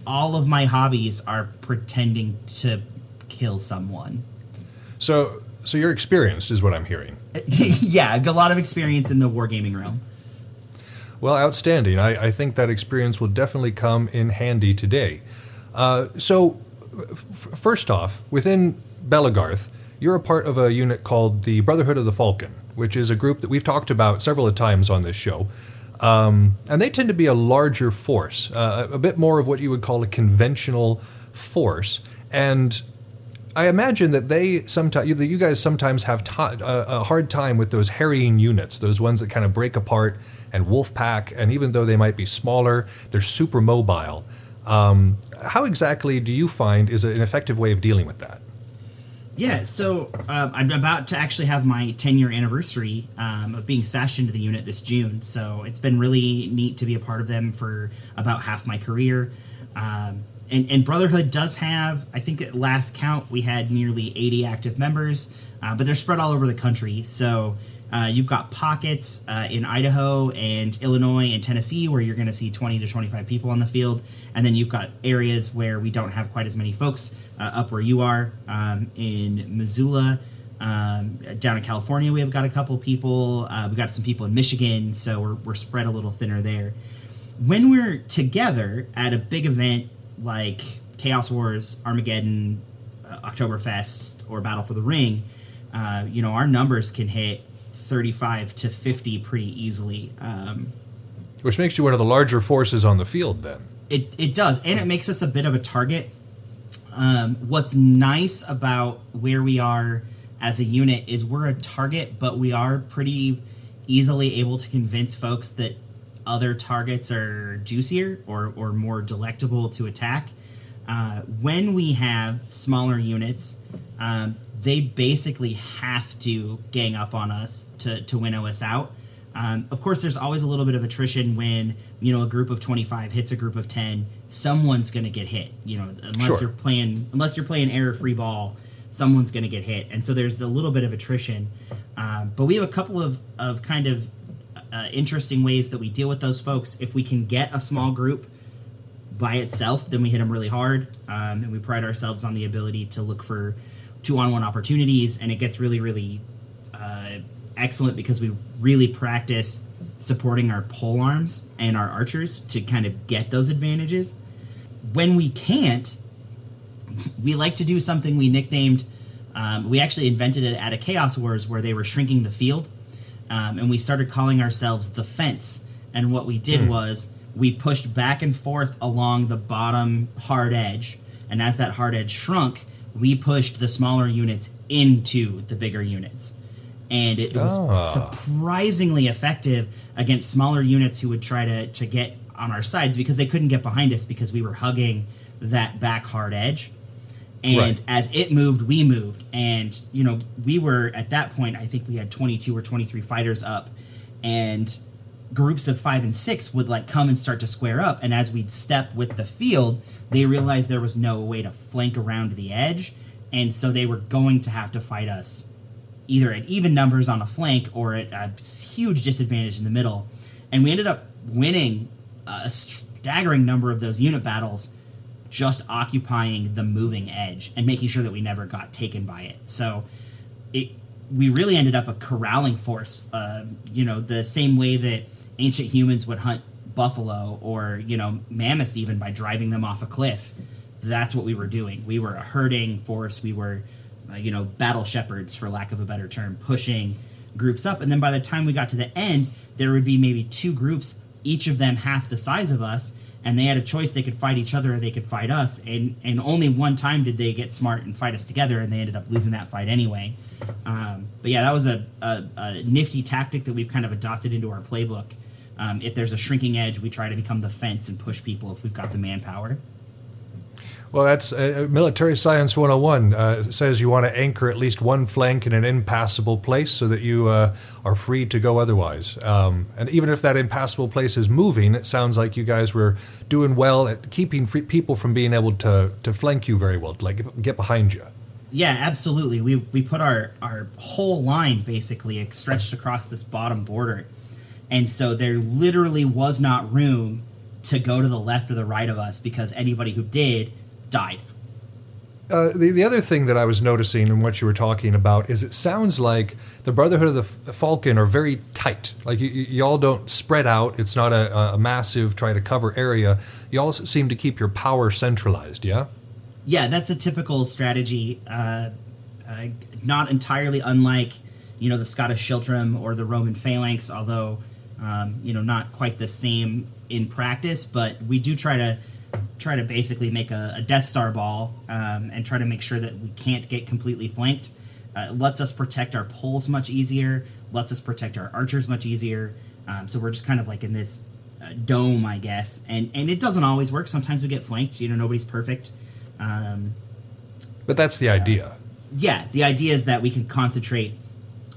All of my hobbies are pretending to kill someone. So you're experienced, is what I'm hearing. Yeah, I've got a lot of experience in the wargaming realm. Well, outstanding. I think that experience will definitely come in handy today. So, first off, within Bellegarth, you're a part of a unit called the Brotherhood of the Falcon, which is a group that we've talked about several times on this show. And they tend to be a larger force, a bit more of what you would call a conventional force. And I imagine that you guys sometimes have a hard time with those harrying units, those ones that kind of break apart and wolf pack, and even though they might be smaller, they're super mobile. How exactly do you find is an effective way of dealing with that? Yeah, so I'm about to actually have my 10-year anniversary of being sashed into the unit this June, so it's been really neat to be a part of them for about half my career. And Brotherhood does have, I think at last count, we had nearly 80 active members, but they're spread all over the country. So you've got pockets in Idaho and Illinois and Tennessee where you're going to see 20 to 25 people on the field. And then you've got areas where we don't have quite as many folks, up where you are, in Missoula. Down in California, we have got a couple people. We've got some people in Michigan, so we're spread a little thinner there. When we're together at a big event like Chaos Wars, Armageddon, Oktoberfest, or Battle for the Ring, our numbers can hit 35 to 50 pretty easily. Which makes you one of the larger forces on the field, then. It does, and it makes us a bit of a target. What's nice about where we are as a unit is we're a target, but we are pretty easily able to convince folks that other targets are juicier or more delectable to attack. When we have smaller units, they basically have to gang up on us to winnow us out. Of course, there's always a little bit of attrition when, you know, a group of 25 hits a group of 10. Someone's going to get hit, you know, unless you're playing error-free ball, someone's going to get hit. And so there's a little bit of attrition. But we have a couple of kind of interesting ways that we deal with those folks. If we can get a small group by itself, then we hit them really hard. And we pride ourselves on the ability to look for 2-on-1 opportunities. And it gets really, really excellent because we really practice supporting our pole arms and our archers to kind of get those advantages. When we can't, we like to do something we nicknamed, we actually invented it at a Chaos Wars where they were shrinking the field, and we started calling ourselves the fence. And what we did was we pushed back and forth along the bottom hard edge, and as that hard edge shrunk, we pushed the smaller units into the bigger units. And it was surprisingly effective against smaller units who would try to get on our sides because they couldn't get behind us because we were hugging that back hard edge. And as it moved, we moved. And, you know, we were, at that point, I think we had 22 or 23 fighters up. And groups of 5 and 6 would, like, come and start to square up. And as we'd step with the field, they realized there was no way to flank around the edge. And so they were going to have to fight us either at even numbers on a flank or at a huge disadvantage in the middle. And we ended up winning a staggering number of those unit battles just occupying the moving edge and making sure that we never got taken by it. So we really ended up a corralling force, you know, the same way that ancient humans would hunt buffalo or, you know, mammoths even by driving them off a cliff. That's what we were doing. We were a herding force. We were you know, battle shepherds, for lack of a better term, pushing groups up. And then by the time we got to the end, there would be maybe 2 groups, each of them half the size of us, and they had a choice. They could fight each other or they could fight us. And only one time did they get smart and fight us together, and they ended up losing that fight anyway. But yeah, that was a nifty tactic that we've kind of adopted into our playbook. If there's a shrinking edge, we try to become the fence and push people if we've got the manpower. Well, that's Military Science 101 says you want to anchor at least one flank in an impassable place so that you are free to go otherwise. And even if that impassable place is moving, it sounds like you guys were doing well at keeping people from being able to flank you very well, to like get behind you. Yeah, absolutely. We put our whole line basically stretched across this bottom border. And so there literally was not room to go to the left or the right of us because anybody who did died. The other thing that I was noticing in what you were talking about is it sounds like the Brotherhood of the Falcon are very tight. Like you all don't spread out. It's not a massive try to cover area. You all seem to keep your power centralized, yeah? Yeah, that's a typical strategy. Not entirely unlike, you know, the Scottish Schiltrum or the Roman Phalanx, although, you know, not quite the same in practice. But we do try to basically make a Death Star ball and try to make sure that we can't get completely flanked. It lets us protect our poles much easier, lets us protect our archers much easier. So we're just kind of like in this dome, I guess. And it doesn't always work. Sometimes we get flanked. You know, nobody's perfect. But that's the idea. Yeah, the idea is that we can concentrate.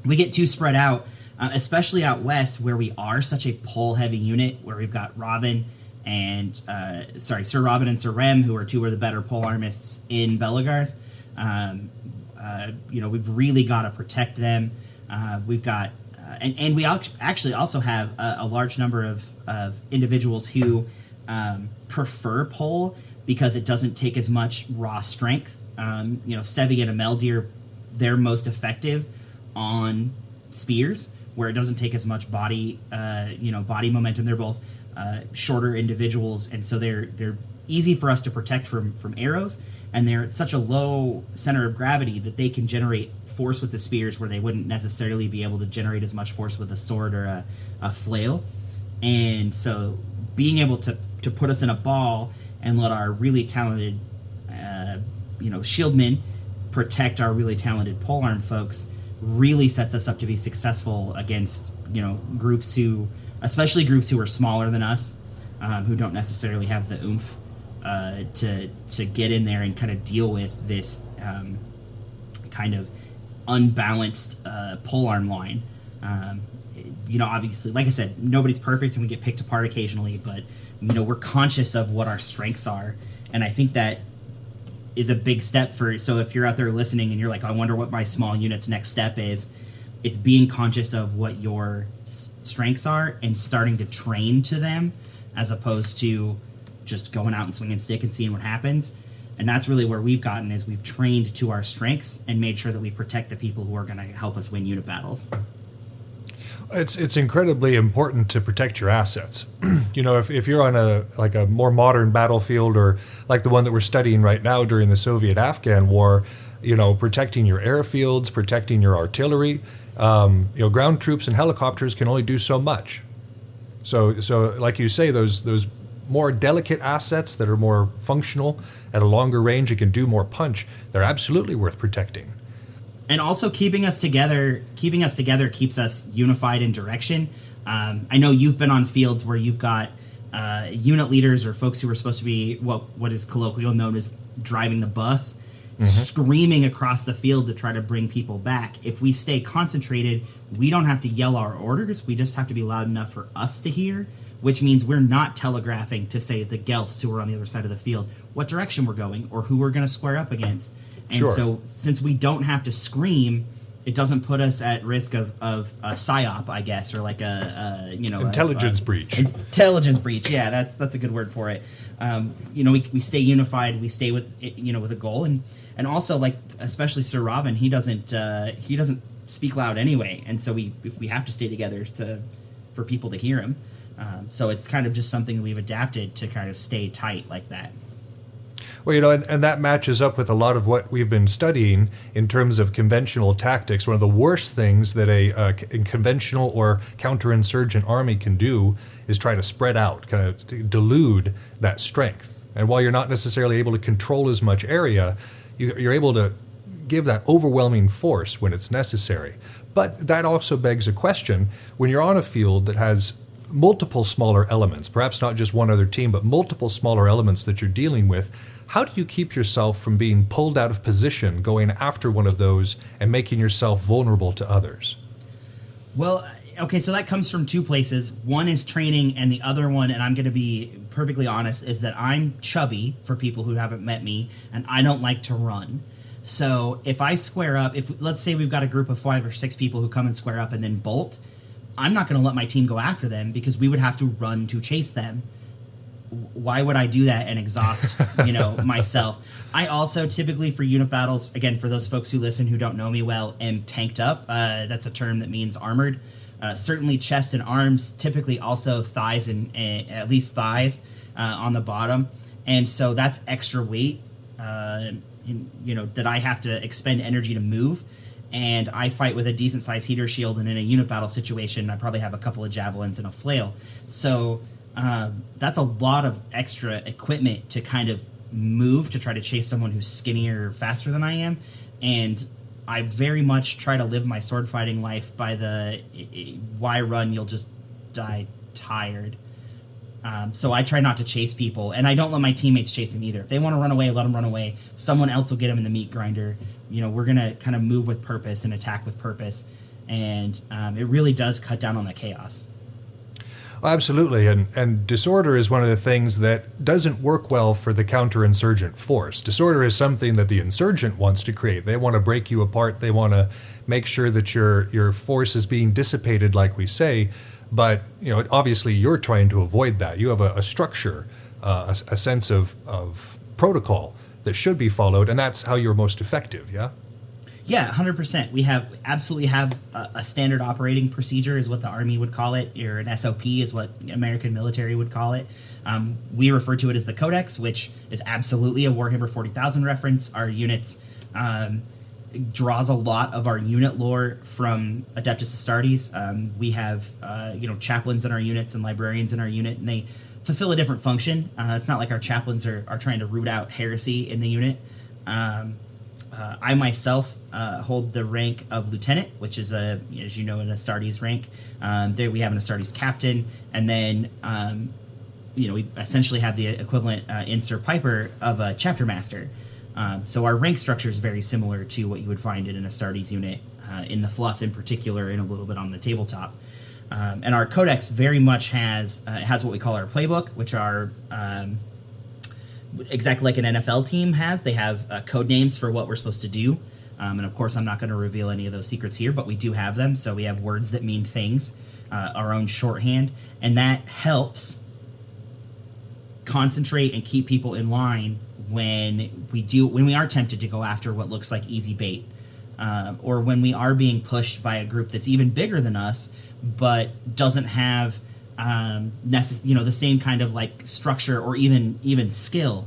We get too spread out, especially out west where we are such a pole-heavy unit, where we've got Robin and Sir Robin and Sir Rem, who are 2 of the better polearmists in Belagarth. You know, we've really got to protect them. We've got, and we actually also have a large number of individuals who prefer pole because it doesn't take as much raw strength. You know, Sevi and Ameldir, they're most effective on spears, where it doesn't take as much body momentum. They're both shorter individuals, and so they're easy for us to protect from arrows, and they're at such a low center of gravity that they can generate force with the spears where they wouldn't necessarily be able to generate as much force with a sword or a flail. And so being able to put us in a ball and let our really talented shieldmen protect our really talented polearm folks really sets us up to be successful against, you know, groups who, especially groups who are smaller than us, who don't necessarily have the oomph to get in there and kind of deal with this kind of unbalanced polearm line. obviously, like I said, nobody's perfect and we get picked apart occasionally, but we're conscious of what our strengths are, and I think that is a big step so if you're out there listening and you're like, I wonder what my small unit's next step is, it's being conscious of what your strengths are and starting to train to them, as opposed to just going out and swinging stick and seeing what happens. And that's really where we've gotten, is we've trained to our strengths and made sure that we protect the people who are going to help us win unit battles. It's incredibly important to protect your assets. If you're on a more modern battlefield, or like the one that we're studying right now during the Soviet-Afghan war, protecting your airfields, protecting your artillery, ground troops and helicopters can only do so much. So like you say, those more delicate assets that are more functional at a longer range and can do more punch, they're absolutely worth protecting. And also keeping us together keeps us unified in direction. I know you've been on fields where you've got unit leaders or folks who are supposed to be what is colloquially known as driving the bus, screaming across the field to try to bring people back. If we stay concentrated, we don't have to yell our orders. We just have to be loud enough for us to hear, which means we're not telegraphing to, say, the Gelfs who are on the other side of the field what direction we're going or who we're going to square up against. And so since we don't have to scream, it doesn't put us at risk of a psyop, I guess, or like intelligence breach. Intelligence breach, yeah, that's a good word for it. We stay unified, we stay with with a goal, and also, like, especially Sir Robin, he doesn't speak loud anyway, and so we have to stay together for people to hear him. So it's kind of just something we've adapted to kind of stay tight like that. Well, and that matches up with a lot of what we've been studying in terms of conventional tactics. One of the worst things that a conventional or counterinsurgent army can do is try to spread out, kind of to delude that strength. And while you're not necessarily able to control as much area, you're able to give that overwhelming force when it's necessary. But that also begs a question: when you're on a field that has multiple smaller elements, perhaps not just one other team, but multiple smaller elements that you're dealing with, how do you keep yourself from being pulled out of position going after one of those and making yourself vulnerable to others? Well, okay, so that comes from two places. One is training, and the other one, and I'm going to be perfectly honest, is that I'm chubby, for people who haven't met me, and I don't like to run. So if I square up, let's say we've got a group of 5 or 6 people who come and square up and then bolt, I'm not going to let my team go after them because we would have to run to chase them. Why would I do that and exhaust, myself? I also typically, for unit battles, again, for those folks who listen who don't know me well, am tanked up. That's a term that means armored. Certainly chest and arms, typically also thighs and at least thighs on the bottom. And so that's extra weight, that I have to expend energy to move. And I fight with a decent-sized heater shield, and in a unit battle situation, I probably have a couple of javelins and a flail. So that's a lot of extra equipment to kind of move to try to chase someone who's skinnier or faster than I am. And I very much try to live my sword fighting life by the why run, you'll just die tired. So I try not to chase people, and I don't let my teammates chase them either. If they want to run away, let them run away. Someone else will get them in the meat grinder. We're going to kind of move with purpose and attack with purpose, and it really does cut down on the chaos. Well, absolutely, and disorder is one of the things that doesn't work well for the counterinsurgent force. Disorder is something that the insurgent wants to create. They want to break you apart. They want to make sure that your force is being dissipated, like we say. But obviously, you're trying to avoid that. You have a structure, a sense of protocol that should be followed, and that's how you're most effective. Yeah. Yeah, 100%. We absolutely have a standard operating procedure, is what the Army would call it, or an SOP is what American military would call it. We refer to it as the Codex, which is absolutely a Warhammer 40,000 reference. Our units draws a lot of our unit lore from Adeptus Astartes. We have chaplains in our units and librarians in our unit, and they fulfill a different function. It's not like our chaplains are trying to root out heresy in the unit. I myself hold the rank of lieutenant, which is as you know, an Astartes rank. There we have an Astartes captain, and then we essentially have the equivalent in Sir Piper of a chapter master. So our rank structure is very similar to what you would find in an Astartes unit, in the fluff in particular, and a little bit on the tabletop. And our codex very much has what we call our playbook, which are exactly like an NFL team has. They have code names for what we're supposed to do. And of course, I'm not going to reveal any of those secrets here, but we do have them. So we have words that mean things, our own shorthand, and that helps concentrate and keep people in line when we are tempted to go after what looks like easy bait, or when we are being pushed by a group that's even bigger than us, but doesn't have the same kind of like structure or even skill.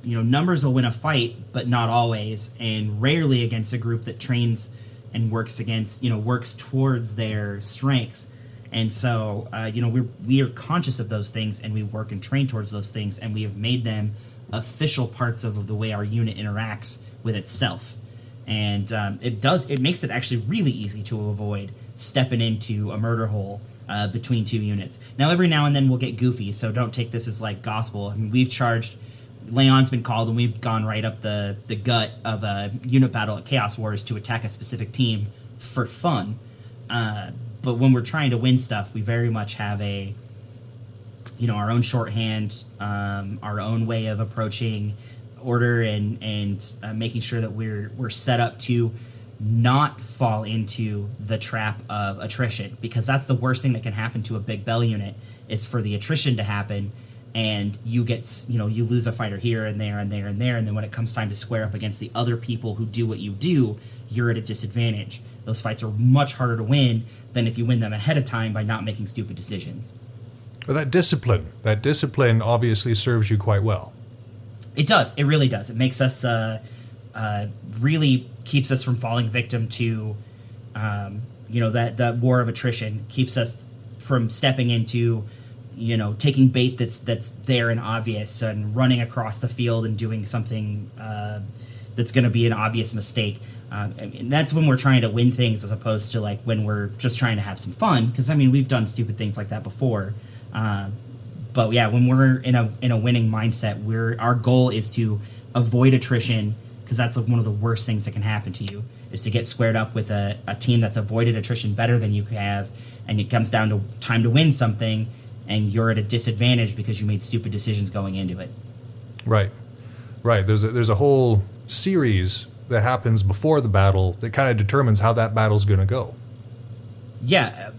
Numbers will win a fight, but not always, and rarely against a group that trains and works towards their strengths. And so, we are conscious of those things, and we work and train towards those things, and we have made them official parts of the way our unit interacts with itself. And it makes it actually really easy to avoid stepping into a murder hole between two units. Now, every now and then we'll get goofy, so don't take this as like gospel. I mean, we've charged, Leon's been called, and we've gone right up the gut of a unit battle at Chaos Wars to attack a specific team for fun. But when we're trying to win stuff, we very much have our own shorthand, our own way of approaching order, and making sure that we're set up to not fall into the trap of attrition, because that's the worst thing that can happen to a big bell unit, is for the attrition to happen, and you lose a fighter here and there and there and there, and then when it comes time to square up against the other people who do what you do, you're at a disadvantage. Those fights are much harder to win than if you win them ahead of time by not making stupid decisions. Well, that discipline obviously serves you quite well. It does. It really does. It makes us really keeps us from falling victim to that war of attrition. Keeps us from stepping into taking bait that's there and obvious, and running across the field and doing something that's going to be an obvious mistake. And that's when we're trying to win things, as opposed to like when we're just trying to have some fun. Because we've done stupid things like that before. But yeah, when we're in a winning mindset, our goal is to avoid attrition, because that's like one of the worst things that can happen to you, is to get squared up with a team that's avoided attrition better than you have, and it comes down to time to win something, and you're at a disadvantage because you made stupid decisions going into it. Right. There's a whole series that happens before the battle that kind of determines how that battle's going to go. Yeah.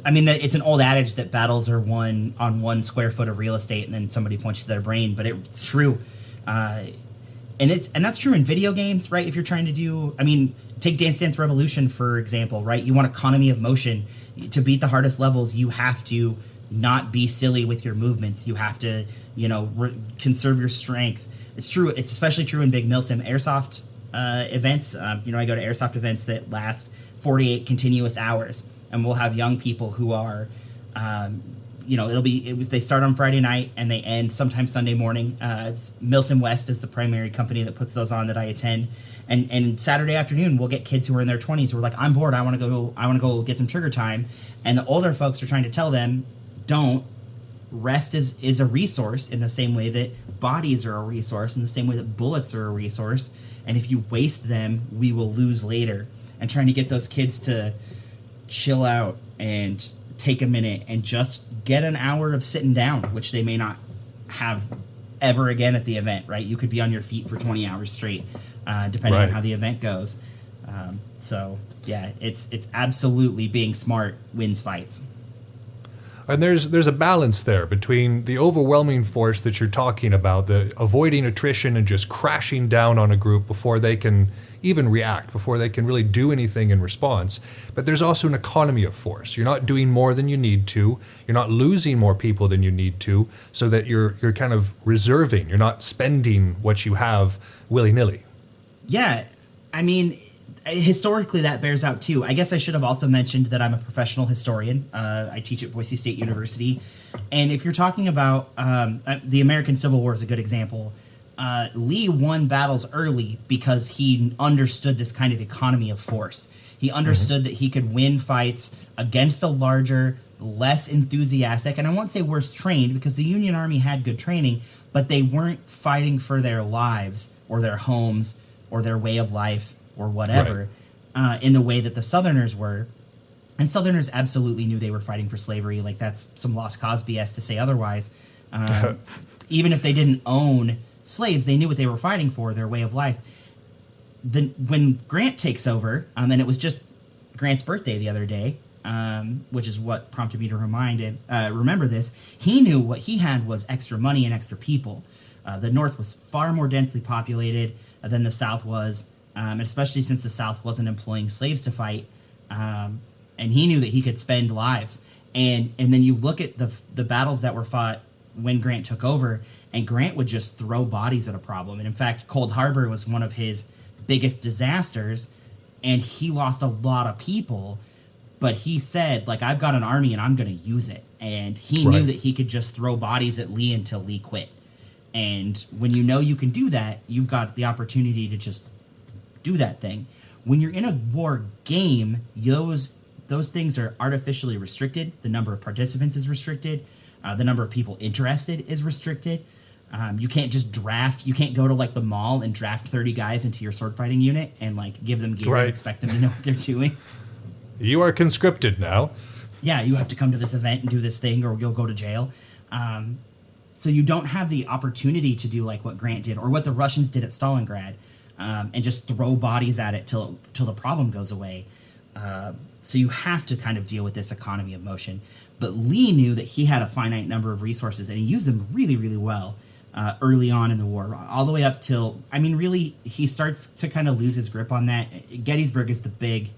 It's an old adage that battles are won on 1 square foot of real estate, and then somebody points to their brain, but it's true. And that's true in video games, right? If you're trying to do, take Dance Dance Revolution, for example, right? You want economy of motion. To beat the hardest levels, you have to not be silly with your movements. You have to, conserve your strength. It's true. It's especially true in big milsim airsoft events. I go to airsoft events that last 48 continuous hours, and we'll have young people who are, they start on Friday night and they end sometime Sunday morning. Milsim West is the primary company that puts those on that I attend. And Saturday afternoon, we'll get kids who are in their 20s who are like, I'm bored, I want to go get some trigger time. And the older folks are trying to tell them, don't. Rest is a resource in the same way that bodies are a resource, in the same way that bullets are a resource. And if you waste them, we will lose later. And trying to get those kids to chill out and take a minute and just get an hour of sitting down, which they may not have ever again at the event, right? You could be on your feet for 20 hours straight, depending on how the event goes. So yeah, it's absolutely being smart wins fights. And there's a balance there between the overwhelming force that you're talking about, the avoiding attrition and just crashing down on a group before they can even react, before they can really do anything in response. But there's also an economy of force. You're not doing more than you need to. You're not losing more people than you need to, so that you're kind of reserving. You're not spending what you have willy-nilly. Yeah, historically that bears out too. I guess I should have also mentioned that I'm a professional historian. I teach at Boise State University. And if you're talking about the American Civil War is a good example. Lee won battles early because he understood this kind of economy of force. He understood that he could win fights against a larger, less enthusiastic, and I won't say worse trained, because the Union Army had good training, but they weren't fighting for their lives or their homes or their way of life or whatever, in the way that the Southerners were. And Southerners absolutely knew they were fighting for slavery. Like, that's some lost cause BS to say otherwise. Even if they didn't own slaves, they knew what they were fighting for, their way of life. When Grant takes over, and it was just Grant's birthday the other day, which is what prompted me to remember this, he knew what he had was extra money and extra people. The North was far more densely populated than the South was, especially since the South wasn't employing slaves to fight. And he knew that he could spend lives. And then you look at the battles that were fought when Grant took over, and Grant would just throw bodies at a problem. And in fact, Cold Harbor was one of his biggest disasters, and he lost a lot of people. But he said, like, I've got an army and I'm going to use it. And he knew that he could just throw bodies at Lee until Lee quit. And when you know you can do that, you've got the opportunity to just do that thing. When you're in a war game, those things are artificially restricted. The number of participants is restricted. The number of people interested is restricted. You can't just draft. You can't go to, like, the mall and draft 30 guys into your sword fighting unit and, like, give them gear and expect them to know what they're doing. You are conscripted now. Yeah, you have to come to this event and do this thing or you'll go to jail. So you don't have the opportunity to do, like, what Grant did or what the Russians did at Stalingrad, and just throw bodies at it till the problem goes away. So you have to kind of deal with this economy of motion. But Lee knew that he had a finite number of resources, and he used them really, really well early on in the war, all the way up till, really, he starts to kind of lose his grip on that. Gettysburg is the big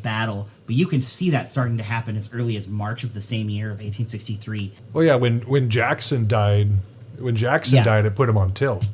battle, but you can see that starting to happen as early as March of the same year of 1863. Well, yeah, when Jackson died, it put him on tilt.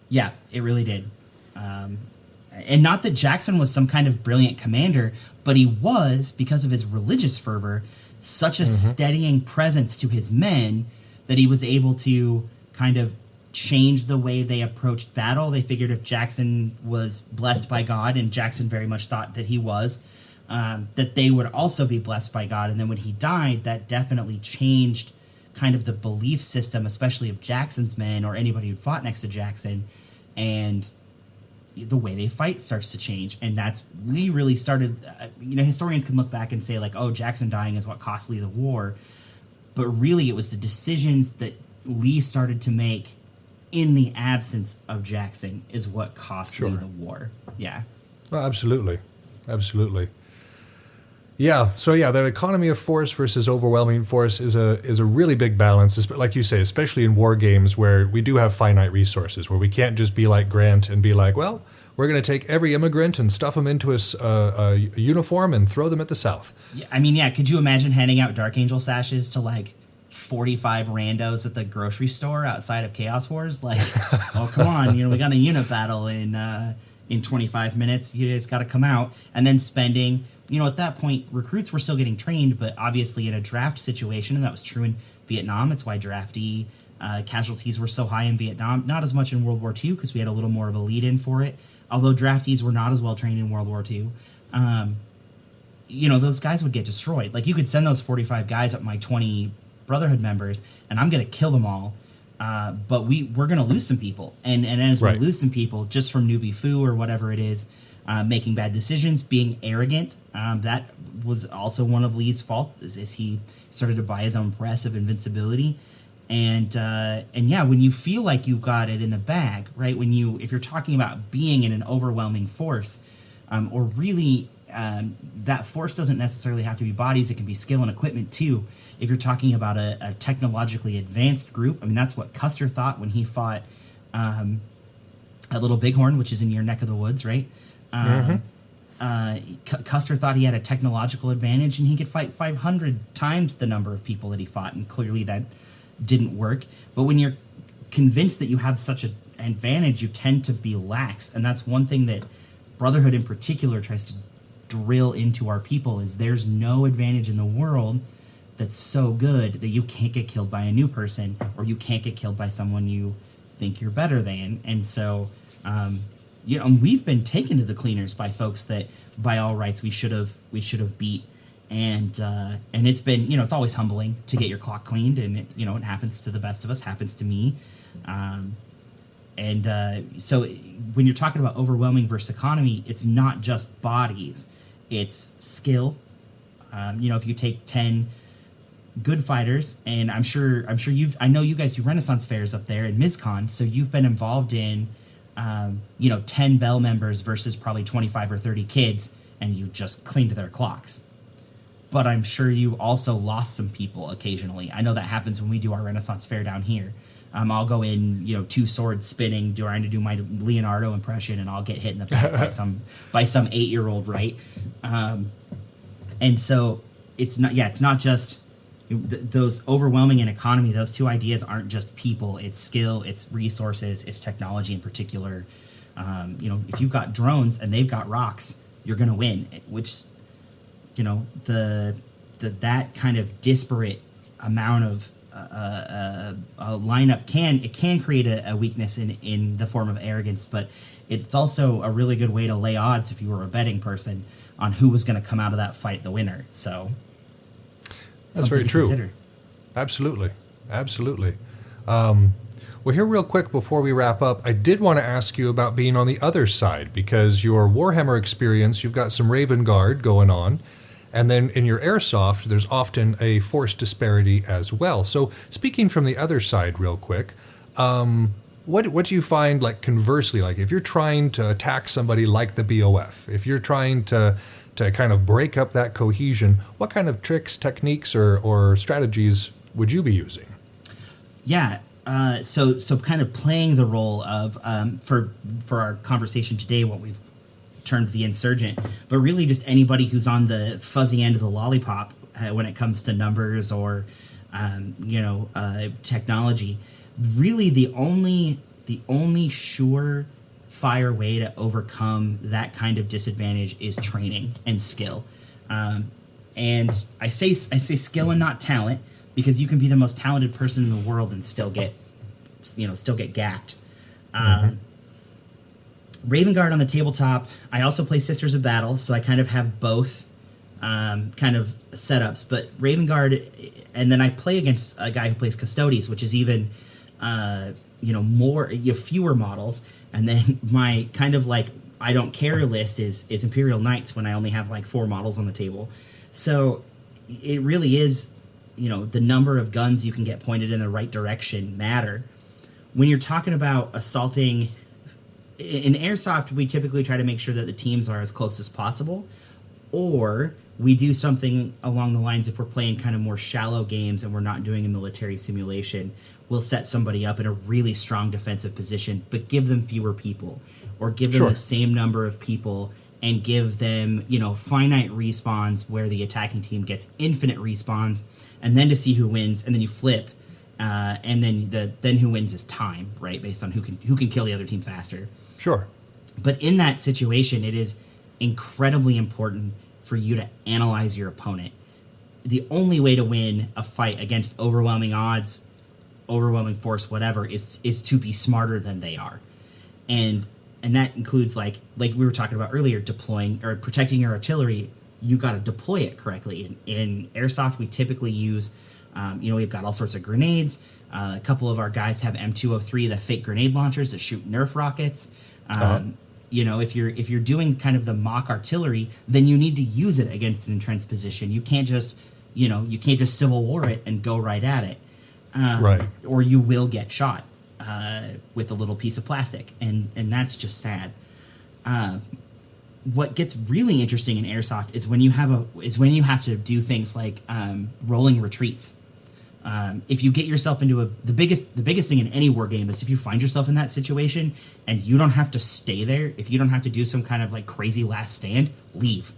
Yeah, it really did. And not that Jackson was some kind of brilliant commander, but he was, because of his religious fervor, such a steadying presence to his men that he was able to kind of change the way they approached battle. They figured if Jackson was blessed by God, and Jackson very much thought that he was, that they would also be blessed by God. And then when he died, that definitely changed kind of the belief system, especially of Jackson's men or anybody who fought next to Jackson. And the way they fight starts to change. And that's Lee really started, historians can look back and say, like, oh, Jackson dying is what cost Lee the war. But really it was the decisions that Lee started to make in the absence of Jackson is what cost Lee the war. Yeah. Well, absolutely. Yeah. So the economy of force versus overwhelming force is a really big balance, like you say, especially in war games where we do have finite resources, where we can't just be like Grant and be like, well, we're going to take every immigrant and stuff them into a uniform and throw them at the South. Yeah. Could you imagine handing out Dark Angel sashes to, like, 45 randos at the grocery store outside of Chaos Wars? Like, oh, come on, we got a unit battle in 25 minutes. You guys got to come out. And then spending, at that point, recruits were still getting trained, but obviously in a draft situation, and that was true in Vietnam. It's why draftee casualties were so high in Vietnam. Not as much in World War II because we had a little more of a lead-in for it, although draftees were not as well trained in World War II. Those guys would get destroyed. Like, you could send those 45 guys up my 20 Brotherhood members, and I'm going to kill them all. But we're going to lose some people. And as we lose some people, just from newbie foo or whatever it is, making bad decisions, being arrogant, that was also one of Lee's faults, is he started to buy his own press of invincibility. And when you feel like you've got it in the bag, right? If you're talking about being in an overwhelming force, or really, that force doesn't necessarily have to be bodies. It can be skill and equipment too. If you're talking about a technologically advanced group, that's what Custer thought when he fought at Little Bighorn, which is in your neck of the woods, right? Custer thought he had a technological advantage, and he could fight 500 times the number of people that he fought, and clearly that didn't work. But when you're convinced that you have such an advantage, you tend to be lax, and that's one thing that Brotherhood in particular tries to drill into our people, is there's no advantage in the world that's so good that you can't get killed by a new person, or you can't get killed by someone you think you're better than. And so we've been taken to the cleaners by folks that by all rights we should have beat, and it's been, it's always humbling to get your clock cleaned, and it happens to the best of us, happens to me. So when you're talking about overwhelming versus economy, it's not just bodies, it's skill, If you take 10 good fighters, and I know you guys do Renaissance fairs up there in MizCon, so you've been involved in 10 Bell members versus probably 25 or 30 kids, and you just cleaned their clocks. But I'm sure you also lost some people occasionally. I know that happens when we do our Renaissance fair down here. I'll go in, two swords spinning, trying to do my Leonardo impression, and I'll get hit in the back by some 8-year-old, right? And so it's not just those overwhelming in economy. Those two ideas aren't just people. It's skill, it's resources, it's technology in particular. If you've got drones and they've got rocks, you're going to win. Which, that kind of disparate amount of a lineup can create a weakness in the form of arrogance, but it's also a really good way to lay odds if you were a betting person on who was going to come out of that fight the winner. So that's very true. Consider. Absolutely. Well, here real quick before we wrap up, I did want to ask you about being on the other side, because your Warhammer experience, you've what Raven Guard going on, and then in your Airsoft, there's often a force disparity as well. So speaking from the other side real quick, what do you find, like, conversely, like if you're trying to attack somebody like the BOF, if you're trying to kind of break up that cohesion, what kind of tricks, techniques, or strategies would you be using? Yeah, so kind of playing the role of, for our conversation today, what we've termed the insurgent, but really just anybody who's on the fuzzy end of the lollipop when it comes to numbers or, technology. Really, the only sure fire way to overcome that kind of disadvantage is training and skill. And I say skill and not talent, because you can be the most talented person in the world and still get gacked. Raven Guard on the tabletop. I also play Sisters of Battle, so I kind of have both kind of setups. But Raven Guard, and then I play against a guy who plays Custodes, which is even fewer models. And then my kind of like I don't care list is Imperial Knights, when I only have like 4 models on the table. So it really is, the number of guns you can get pointed in the right direction matter. When you're talking about assaulting, in Airsoft, we typically try to make sure that the teams are as close as possible, or we do something along the lines, if we're playing kind of more shallow games and we're not doing a military simulation, we'll set somebody up in a really strong defensive position, but give them fewer people, or give them the same number of people and give them, finite respawns where the attacking team gets infinite respawns, and then to see who wins, and then you flip, and then who wins is time, right, based on who can kill the other team faster. Sure. But in that situation, it is incredibly important for you to analyze your opponent. The only way to win a fight against overwhelming odds, overwhelming force, whatever, is to be smarter than they are. And that includes, like we were talking about earlier, deploying or protecting your artillery. You got to deploy it correctly. In Airsoft, we typically use, we've got all sorts of grenades. A couple of our guys have M203, the fake grenade launchers that shoot Nerf rockets. If you're doing kind of the mock artillery, then you need to use it against an entrenched position. You can't just Civil War it and go right at it, right? Or you will get shot with a little piece of plastic, and that's just sad. What gets really interesting in Airsoft is when you have to do things like rolling retreats. If you get yourself into the biggest thing in any war game is if you find yourself in that situation and you don't have to stay there, if you don't have to do some kind of like crazy last stand, leave.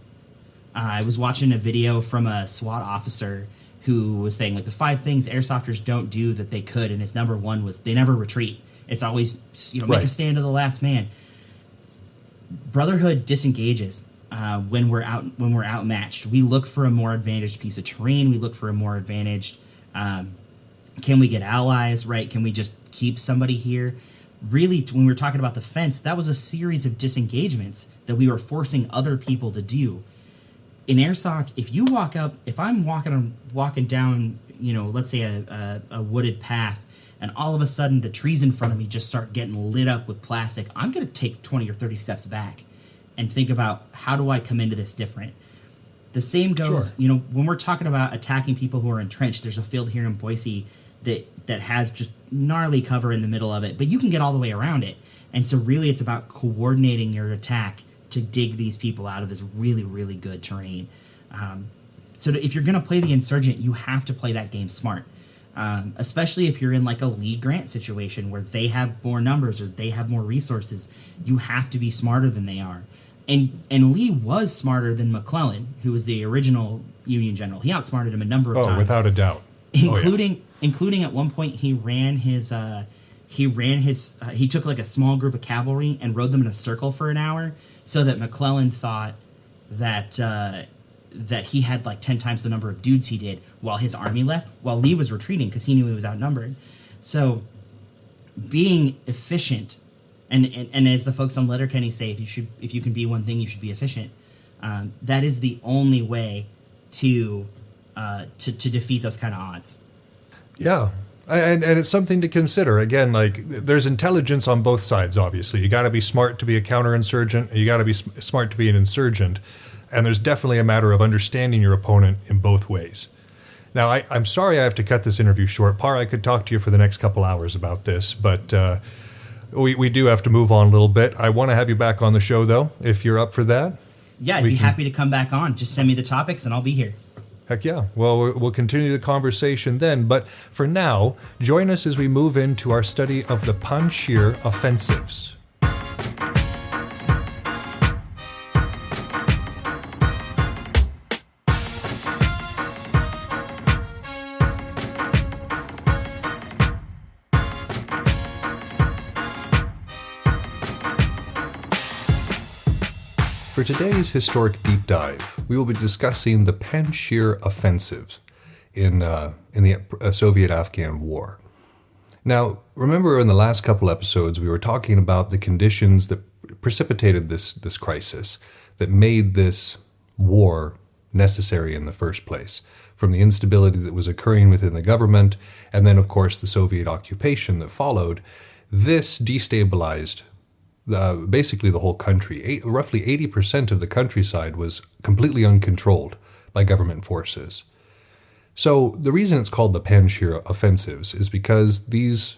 I was watching a video from a SWAT officer who was saying, like, the 5 things airsofters don't do that they could, and his number 1 was they never retreat. It's always make a stand to the last man. Brotherhood disengages when we're outmatched. We look for a more advantaged piece of terrain. We look for a more advantaged. Can we get allies, right? Can we just keep somebody here? Really, when we were talking about the fence, that was a series of disengagements that we were forcing other people to do. In Airsoft, if I'm walking down, let's say a wooded path, and all of a sudden the trees in front of me just start getting lit up with plastic, I'm going to take 20 or 30 steps back and think about, how do I come into this different? The same goes, Sure. you know, when we're talking about attacking people who are entrenched, there's a field here in Boise that has just gnarly cover in the middle of it, but you can get all the way around it. And so really it's about coordinating your attack to dig these people out of this really, really good terrain. So if you're going to play the insurgent, you have to play that game smart. Especially if you're in like a Lee Grant situation where they have more numbers or they have more resources, you have to be smarter than they are. And Lee was smarter than McClellan, who was the original Union general. He outsmarted him a number of times. Without a doubt. Including at one point he took like a small group of cavalry and rode them in a circle for an hour so that McClellan thought that he had like 10 times the number of dudes he did while his army left, while Lee was retreating because he knew he was outnumbered. So being efficient, and as the folks on Letterkenny say, if you can be one thing, you should be efficient. That is the only way to defeat those kind of odds. Yeah. And it's something to consider. Again, like, there's intelligence on both sides, obviously. You got to be smart to be a counterinsurgent. You got to be smart to be an insurgent. And there's definitely a matter of understanding your opponent in both ways. Now, I'm sorry I have to cut this interview short. Par, I could talk to you for the next couple hours about this, but we do have to move on a little bit. I want to have you back on the show, though, if you're up for that. Yeah, I'd be happy to come back on. Just send me the topics and I'll be here. Heck yeah. Well, we'll continue the conversation then. But for now, join us as we move into our study of the Panjshir offensives. For today's historic deep dive, we will be discussing the Panjshir offensives in the Soviet-Afghan War. Now, remember in the last couple episodes, we were talking about the conditions that precipitated this crisis, that made this war necessary in the first place, from the instability that was occurring within the government, and then, of course, the Soviet occupation that followed. This destabilized basically the whole country. Roughly 80% of the countryside was completely uncontrolled by government forces. So the reason it's called the Panjshir offensives is because these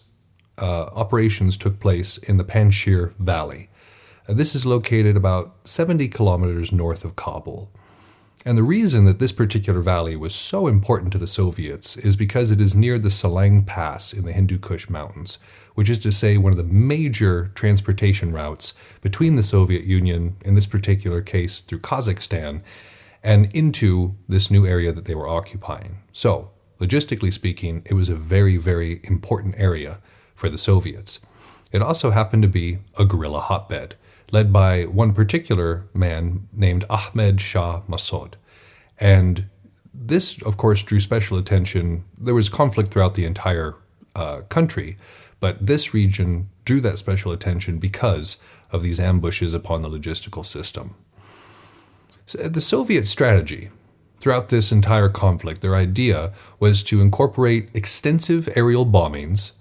operations took place in the Panjshir Valley. This is located about 70 kilometers north of Kabul. And the reason that this particular valley was so important to the Soviets is because it is near the Salang Pass in the Hindu Kush Mountains, which is to say one of the major transportation routes between the Soviet Union, in this particular case through Kazakhstan, and into this new area that they were occupying. So, logistically speaking, it was a very, very important area for the Soviets. It also happened to be a guerrilla hotbed, led by one particular man named Ahmed Shah Massoud. And this, of course, drew special attention. There was conflict throughout the entire country, but this region drew that special attention because of these ambushes upon the logistical system. So the Soviet strategy throughout this entire conflict, their idea was to incorporate extensive aerial bombings,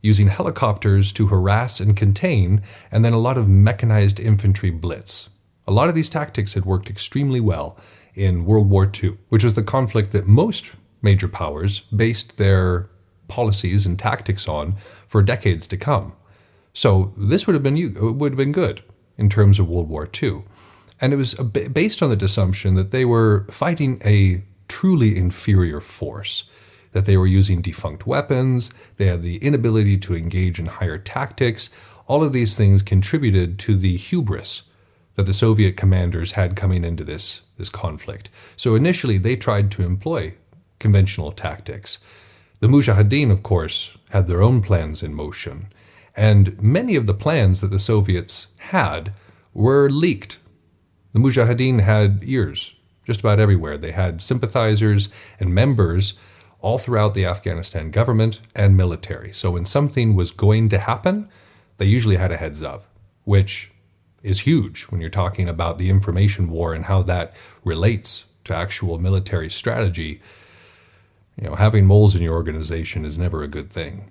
using helicopters to harass and contain, and then a lot of mechanized infantry blitz. A lot of these tactics had worked extremely well in World War II, which was the conflict that most major powers based their policies and tactics on for decades to come. So this would have been good in terms of World War II. And it was based on the assumption that they were fighting a truly inferior force, that they were using defunct weapons, they had the inability to engage in higher tactics. All of these things contributed to the hubris that the Soviet commanders had coming into this conflict. So initially they tried to employ conventional tactics. The Mujahideen, of course, had their own plans in motion, and many of the plans that the Soviets had were leaked. The Mujahideen had ears just about everywhere. They had sympathizers and members all throughout the Afghanistan government and military. So when something was going to happen, they usually had a heads up, which is huge when you're talking about the information war and how that relates to actual military strategy. You know, having moles in your organization is never a good thing.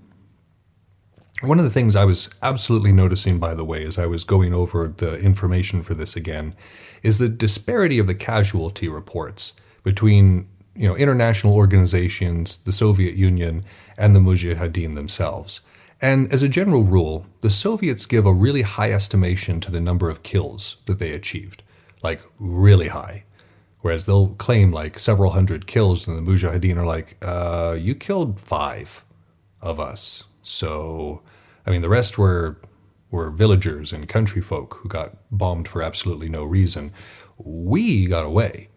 One of the things I was absolutely noticing, by the way, as I was going over the information for this again, is the disparity of the casualty reports between international organizations, the Soviet Union, and the Mujahideen themselves. And as a general rule, the Soviets give a really high estimation to the number of kills that they achieved, like really high. Whereas they'll claim like several hundred kills, and the Mujahideen are like, you killed 5 of us. So, the rest were villagers and country folk who got bombed for absolutely no reason. We got away.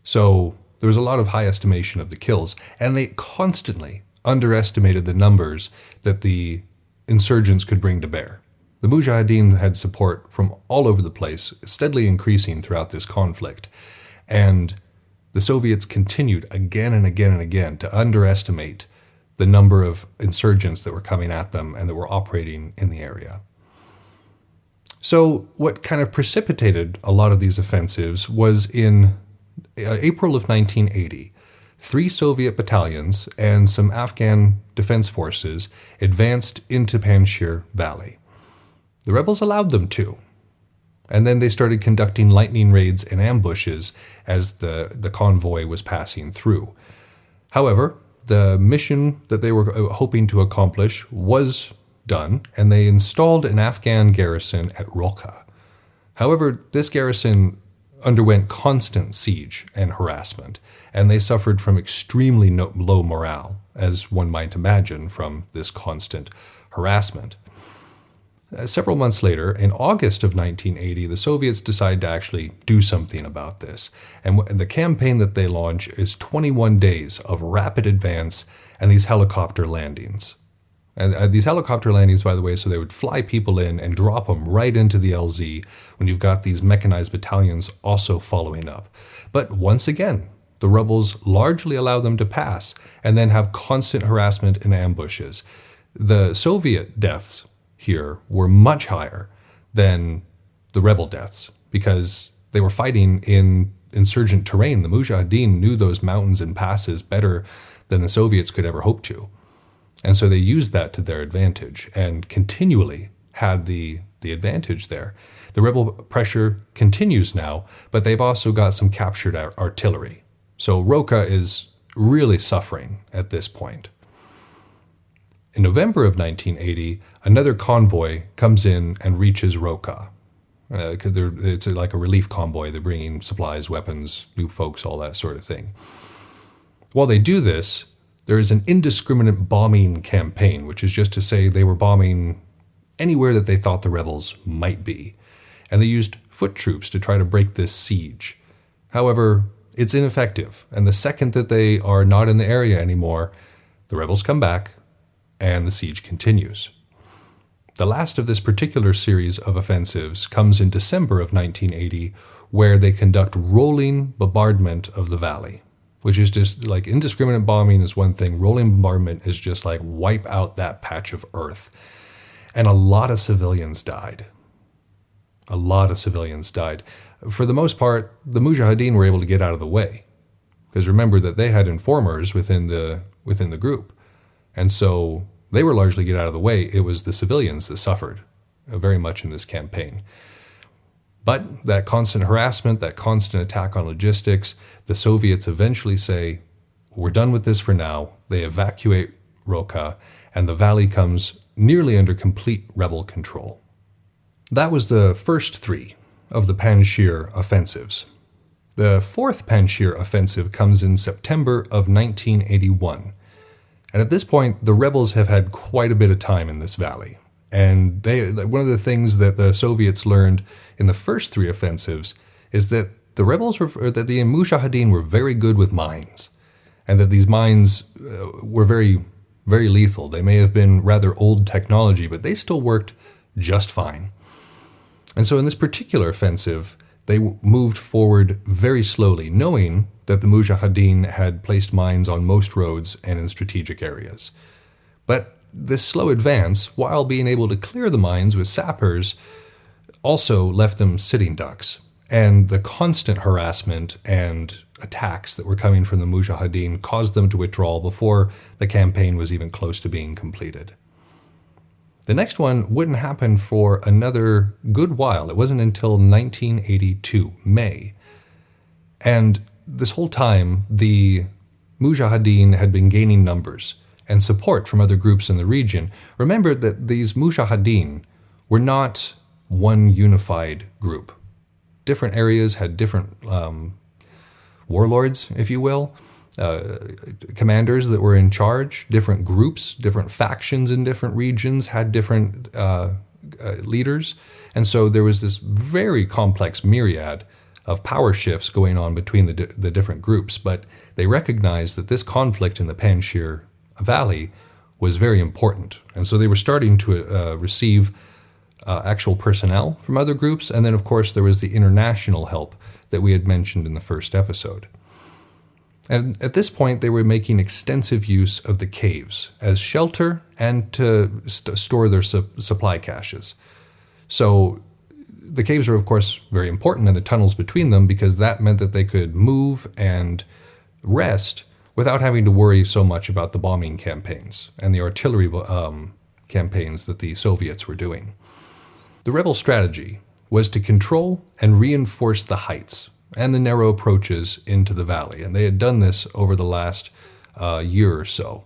So there was a lot of high estimation of the kills, and they constantly underestimated the numbers that the insurgents could bring to bear. The Mujahideen had support from all over the place, steadily increasing throughout this conflict. And the Soviets continued again and again and again to underestimate the number of insurgents that were coming at them and that were operating in the area. So what kind of precipitated a lot of these offensives was in April of 1980, 3 Soviet battalions and some Afghan defense forces advanced into Panjshir Valley. The rebels allowed them to. And then they started conducting lightning raids and ambushes as the convoy was passing through. However, the mission that they were hoping to accomplish was done, and they installed an Afghan garrison at Roka. However, this garrison underwent constant siege and harassment, and they suffered from extremely low morale, as one might imagine from this constant harassment. Several months later, in August of 1980, the Soviets decide to actually do something about this. And the campaign that they launch is 21 days of rapid advance and these helicopter landings. And these helicopter landings, by the way, so they would fly people in and drop them right into the LZ when you've got these mechanized battalions also following up. But once again, the rebels largely allow them to pass and then have constant harassment and ambushes. The Soviet deaths here were much higher than the rebel deaths because they were fighting in insurgent terrain. The Mujahideen knew those mountains and passes better than the Soviets could ever hope to. And so they used that to their advantage and continually had the advantage there. The rebel pressure continues now, but they've also got some captured artillery. So Roka is really suffering at this point. In November of 1980, another convoy comes in and reaches Roka. It's like a relief convoy. They're bringing supplies, weapons, new folks, all that sort of thing. While they do this, there is an indiscriminate bombing campaign, which is just to say they were bombing anywhere that they thought the rebels might be. And they used foot troops to try to break this siege. However, it's ineffective. And the second that they are not in the area anymore, the rebels come back and the siege continues. The last of this particular series of offensives comes in December of 1980, where they conduct rolling bombardment of the valley, which is just like indiscriminate bombing is one thing. Rolling bombardment is just like wipe out that patch of earth. And a lot of civilians died. A lot of civilians died. For the most part, the Mujahideen were able to get out of the way. Because remember that they had informers within the group. And so they were largely get out of the way. It was the civilians that suffered very much in this campaign. But that constant harassment, that constant attack on logistics, the Soviets eventually say, we're done with this for now. They evacuate Roka, and the valley comes nearly under complete rebel control. That was the first 3 of the Panjshir offensives. The 4th Panjshir offensive comes in September of 1981. And at this point, the rebels have had quite a bit of time in this valley. And one of the things that the Soviets learned in the first 3 offensives is that the Mujahideen were very good with mines, and that these mines were very, very lethal. They may have been rather old technology, but they still worked just fine. And so in this particular offensive, they moved forward very slowly, knowing that the Mujahideen had placed mines on most roads and in strategic areas. But this slow advance, while being able to clear the mines with sappers, also left them sitting ducks. And the constant harassment and attacks that were coming from the Mujahideen caused them to withdraw before the campaign was even close to being completed. The next one wouldn't happen for another good while. It wasn't until 1982, May. And this whole time, the Mujahideen had been gaining numbers and support from other groups in the region. Remember that these Mujahideen were not one unified group. Different areas had different warlords, if you will, commanders that were in charge. Different groups, different factions in different regions had different leaders. And so there was this very complex myriad of power shifts going on between the different groups. But they recognized that this conflict in the Panjshir Valley was very important. And so they were starting to receive actual personnel from other groups. And then, of course, there was the international help that we had mentioned in the first episode. And at this point, they were making extensive use of the caves as shelter and to store their supply caches. So the caves are, of course, very important, and the tunnels between them, because that meant that they could move and rest without having to worry so much about the bombing campaigns and the artillery campaigns that the Soviets were doing. The rebel strategy was to control and reinforce the heights and the narrow approaches into the valley. And they had done this over the last year or so.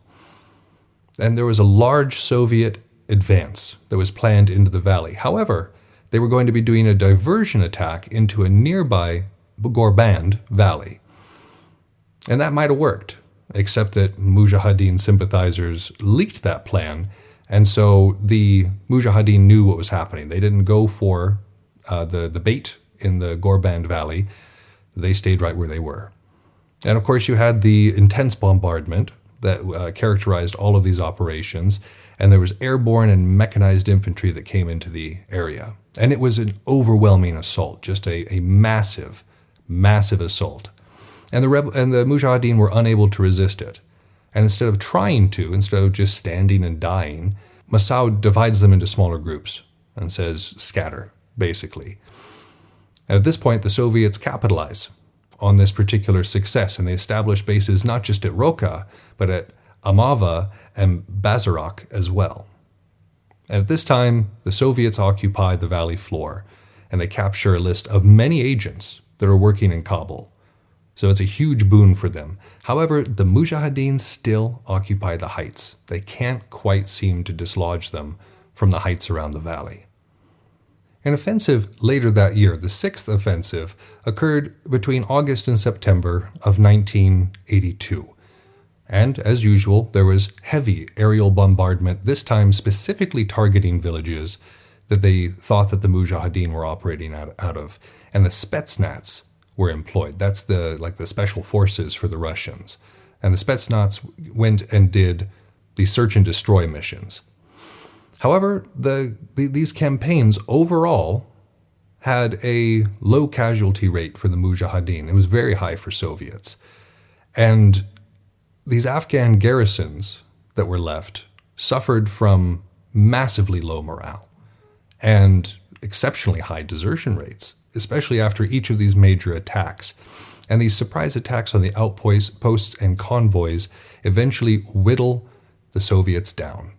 And there was a large Soviet advance that was planned into the valley. However, they were going to be doing a diversion attack into a nearby Gorband valley. And that might have worked, except that Mujahideen sympathizers leaked that plan. And so the Mujahideen knew what was happening. They didn't go for the bait in the Gorband valley. They stayed right where they were. And of course, you had the intense bombardment that characterized all of these operations, and there was airborne and mechanized infantry that came into the area. And it was an overwhelming assault, just a massive, massive assault. And the Mujahideen were unable to resist it. And instead of just standing and dying, Massoud divides them into smaller groups and says, scatter, basically. And at this point, the Soviets capitalize on this particular success, and they establish bases not just at Roka, but at Amava and Bazarak as well. And at this time, the Soviets occupy the valley floor, and they capture a list of many agents that are working in Kabul. So it's a huge boon for them. However, the Mujahideen still occupy the heights. They can't quite seem to dislodge them from the heights around the valley. An offensive later that year, the 6th offensive, occurred between August and September of 1982. And, as usual, there was heavy aerial bombardment, this time specifically targeting villages that they thought that the Mujahideen were operating out of. And the Spetsnaz were employed. That's the special forces for the Russians. And the Spetsnaz went and did the search and destroy missions. However, these campaigns overall had a low casualty rate for the Mujahideen. It was very high for Soviets. And these Afghan garrisons that were left suffered from massively low morale and exceptionally high desertion rates, especially after each of these major attacks. And these surprise attacks on the outposts and convoys eventually whittle the Soviets down.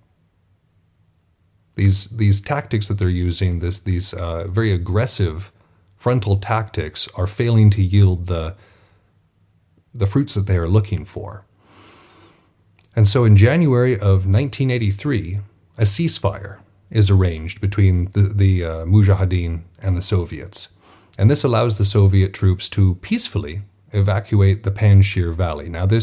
These tactics that they're using, these very aggressive frontal tactics, are failing to yield the fruits that they are looking for. And so in January of 1983, a ceasefire is arranged between the Mujahideen and the Soviets. And this allows the Soviet troops to peacefully evacuate the Panjshir Valley. Now, the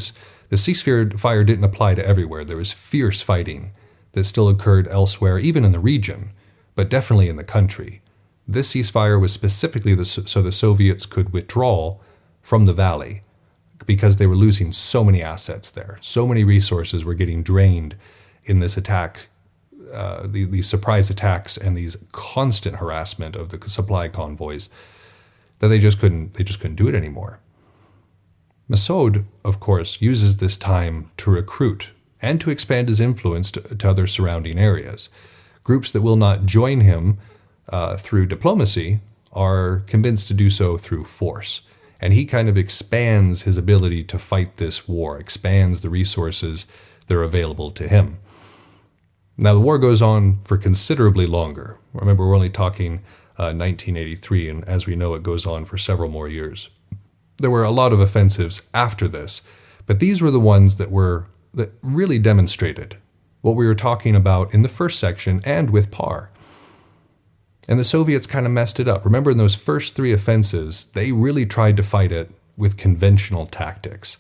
ceasefire didn't apply to everywhere. There was fierce fighting that still occurred elsewhere, even in the region, but definitely in the country. This ceasefire was specifically so the Soviets could withdraw from the valley because they were losing so many assets there. So many resources were getting drained in this attack, these surprise attacks and these constant harassment of the supply convoys, that they just couldn't do it anymore. Massoud, of course, uses this time to recruit and to expand his influence to other surrounding areas. Groups that will not join him through diplomacy are convinced to do so through force. And he kind of expands his ability to fight this war, expands the resources that are available to him. Now, the war goes on for considerably longer. Remember, we're only talking 1983, and as we know, it goes on for several more years. There were a lot of offensives after this, but these were the ones that really demonstrated what we were talking about in the first section and with PAR. And the Soviets kind of messed it up. Remember, in those first 3 offensives, they really tried to fight it with conventional tactics,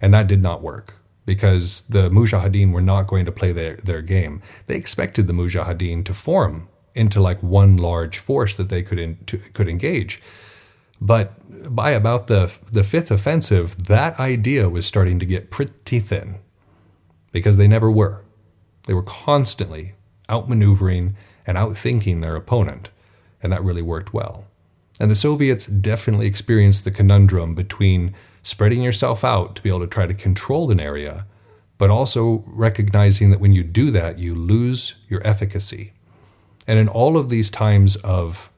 and that did not work, because the Mujahideen were not going to play their game. They expected the Mujahideen to form into like one large force that they could engage. But by about the 5th offensive, that idea was starting to get pretty thin, because they never were. They were constantly outmaneuvering and outthinking their opponent, and that really worked well. And the Soviets definitely experienced the conundrum between spreading yourself out to be able to try to control an area, but also recognizing that when you do that, you lose your efficacy. And in all of these times of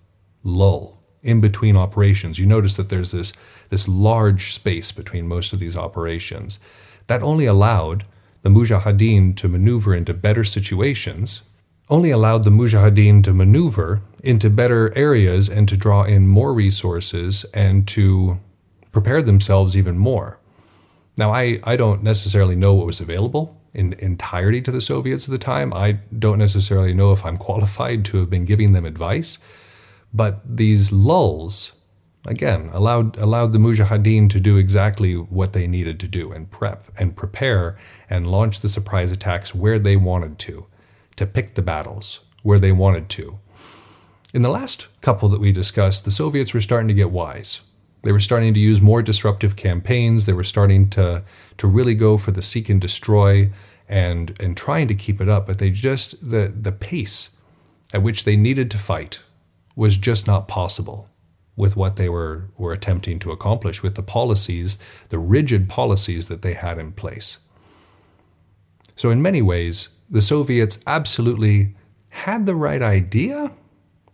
lull in between operations, you notice that there's this large space between most of these operations. That only allowed the Mujahideen to maneuver into better situations, only allowed the Mujahideen to maneuver into better areas and to draw in more resources and to prepare themselves even more. Now, I don't necessarily know what was available in entirety to the Soviets at the time. I don't necessarily know if I'm qualified to have been giving them advice, but these lulls, again, allowed the Mujahideen to do exactly what they needed to do and prep and prepare and launch the surprise attacks where they wanted to pick the battles where they wanted to. In the last couple that we discussed, the Soviets were starting to get wise. They were starting to use more disruptive campaigns. They were starting to really go for the seek and destroy and trying to keep it up, but they just, the pace at which they needed to fight was just not possible with what they were attempting to accomplish, with the policies, the rigid policies that they had in place. So in many ways, the Soviets absolutely had the right idea,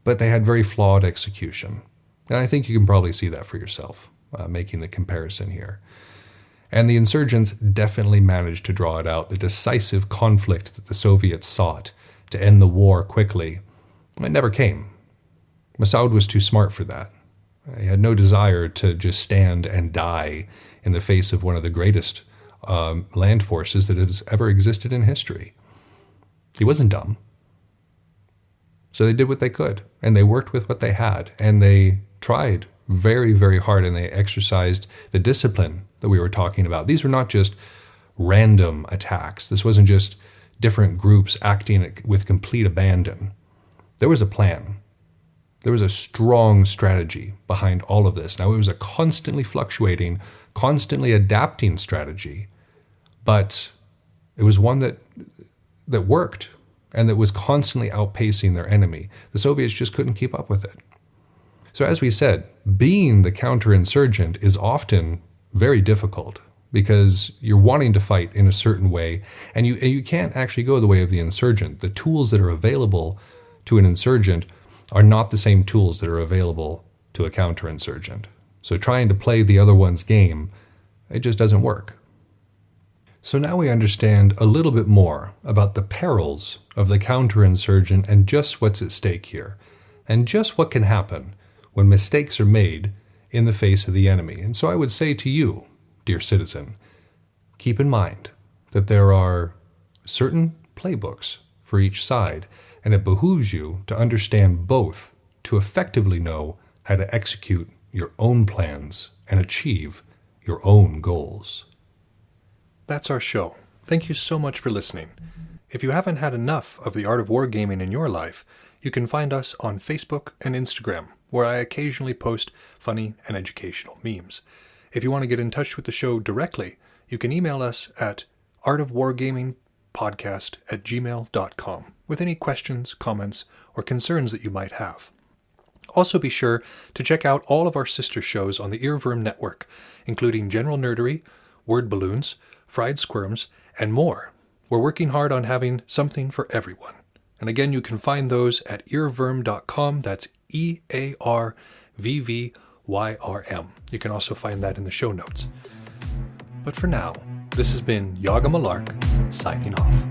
but they had very flawed execution. And I think you can probably see that for yourself, making the comparison here. And the insurgents definitely managed to draw it out. The decisive conflict that the Soviets sought to end the war quickly, it never came. Massoud was too smart for that. He had no desire to just stand and die in the face of one of the greatest land forces that has ever existed in history. He wasn't dumb. So they did what they could, and they worked with what they had, and they tried very, very hard, and they exercised the discipline that we were talking about. These were not just random attacks. This wasn't just different groups acting with complete abandon. There was a plan. There was a strong strategy behind all of this. Now, it was a constantly fluctuating, constantly adapting strategy, but it was one that worked and that was constantly outpacing their enemy. The Soviets just couldn't keep up with it. So as we said, being the counterinsurgent is often very difficult because you're wanting to fight in a certain way, and you can't actually go the way of the insurgent. The tools that are available to an insurgent are not the same tools that are available to a counterinsurgent. So trying to play the other one's game, it just doesn't work. So now we understand a little bit more about the perils of the counterinsurgent and just what's at stake here, and just what can happen when mistakes are made in the face of the enemy. And so I would say to you, dear citizen, keep in mind that there are certain playbooks for each side, and it behooves you to understand both to effectively know how to execute your own plans and achieve your own goals. That's our show. Thank you so much for listening. If you haven't had enough of the art of wargaming in your life, you can find us on Facebook and Instagram, where I occasionally post funny and educational memes. If you want to get in touch with the show directly, you can email us at artofwargamingpodcast@gmail.com with any questions, comments, or concerns that you might have. Also be sure to check out all of our sister shows on the Earworm Network, including General Nerdery, Word Balloons, Fried Squirms, and more. We're working hard on having something for everyone. And again, you can find those at earworm.com. That's EARVVYRM. You can also find that in the show notes. But for now, this has been Yaga Malark, signing off.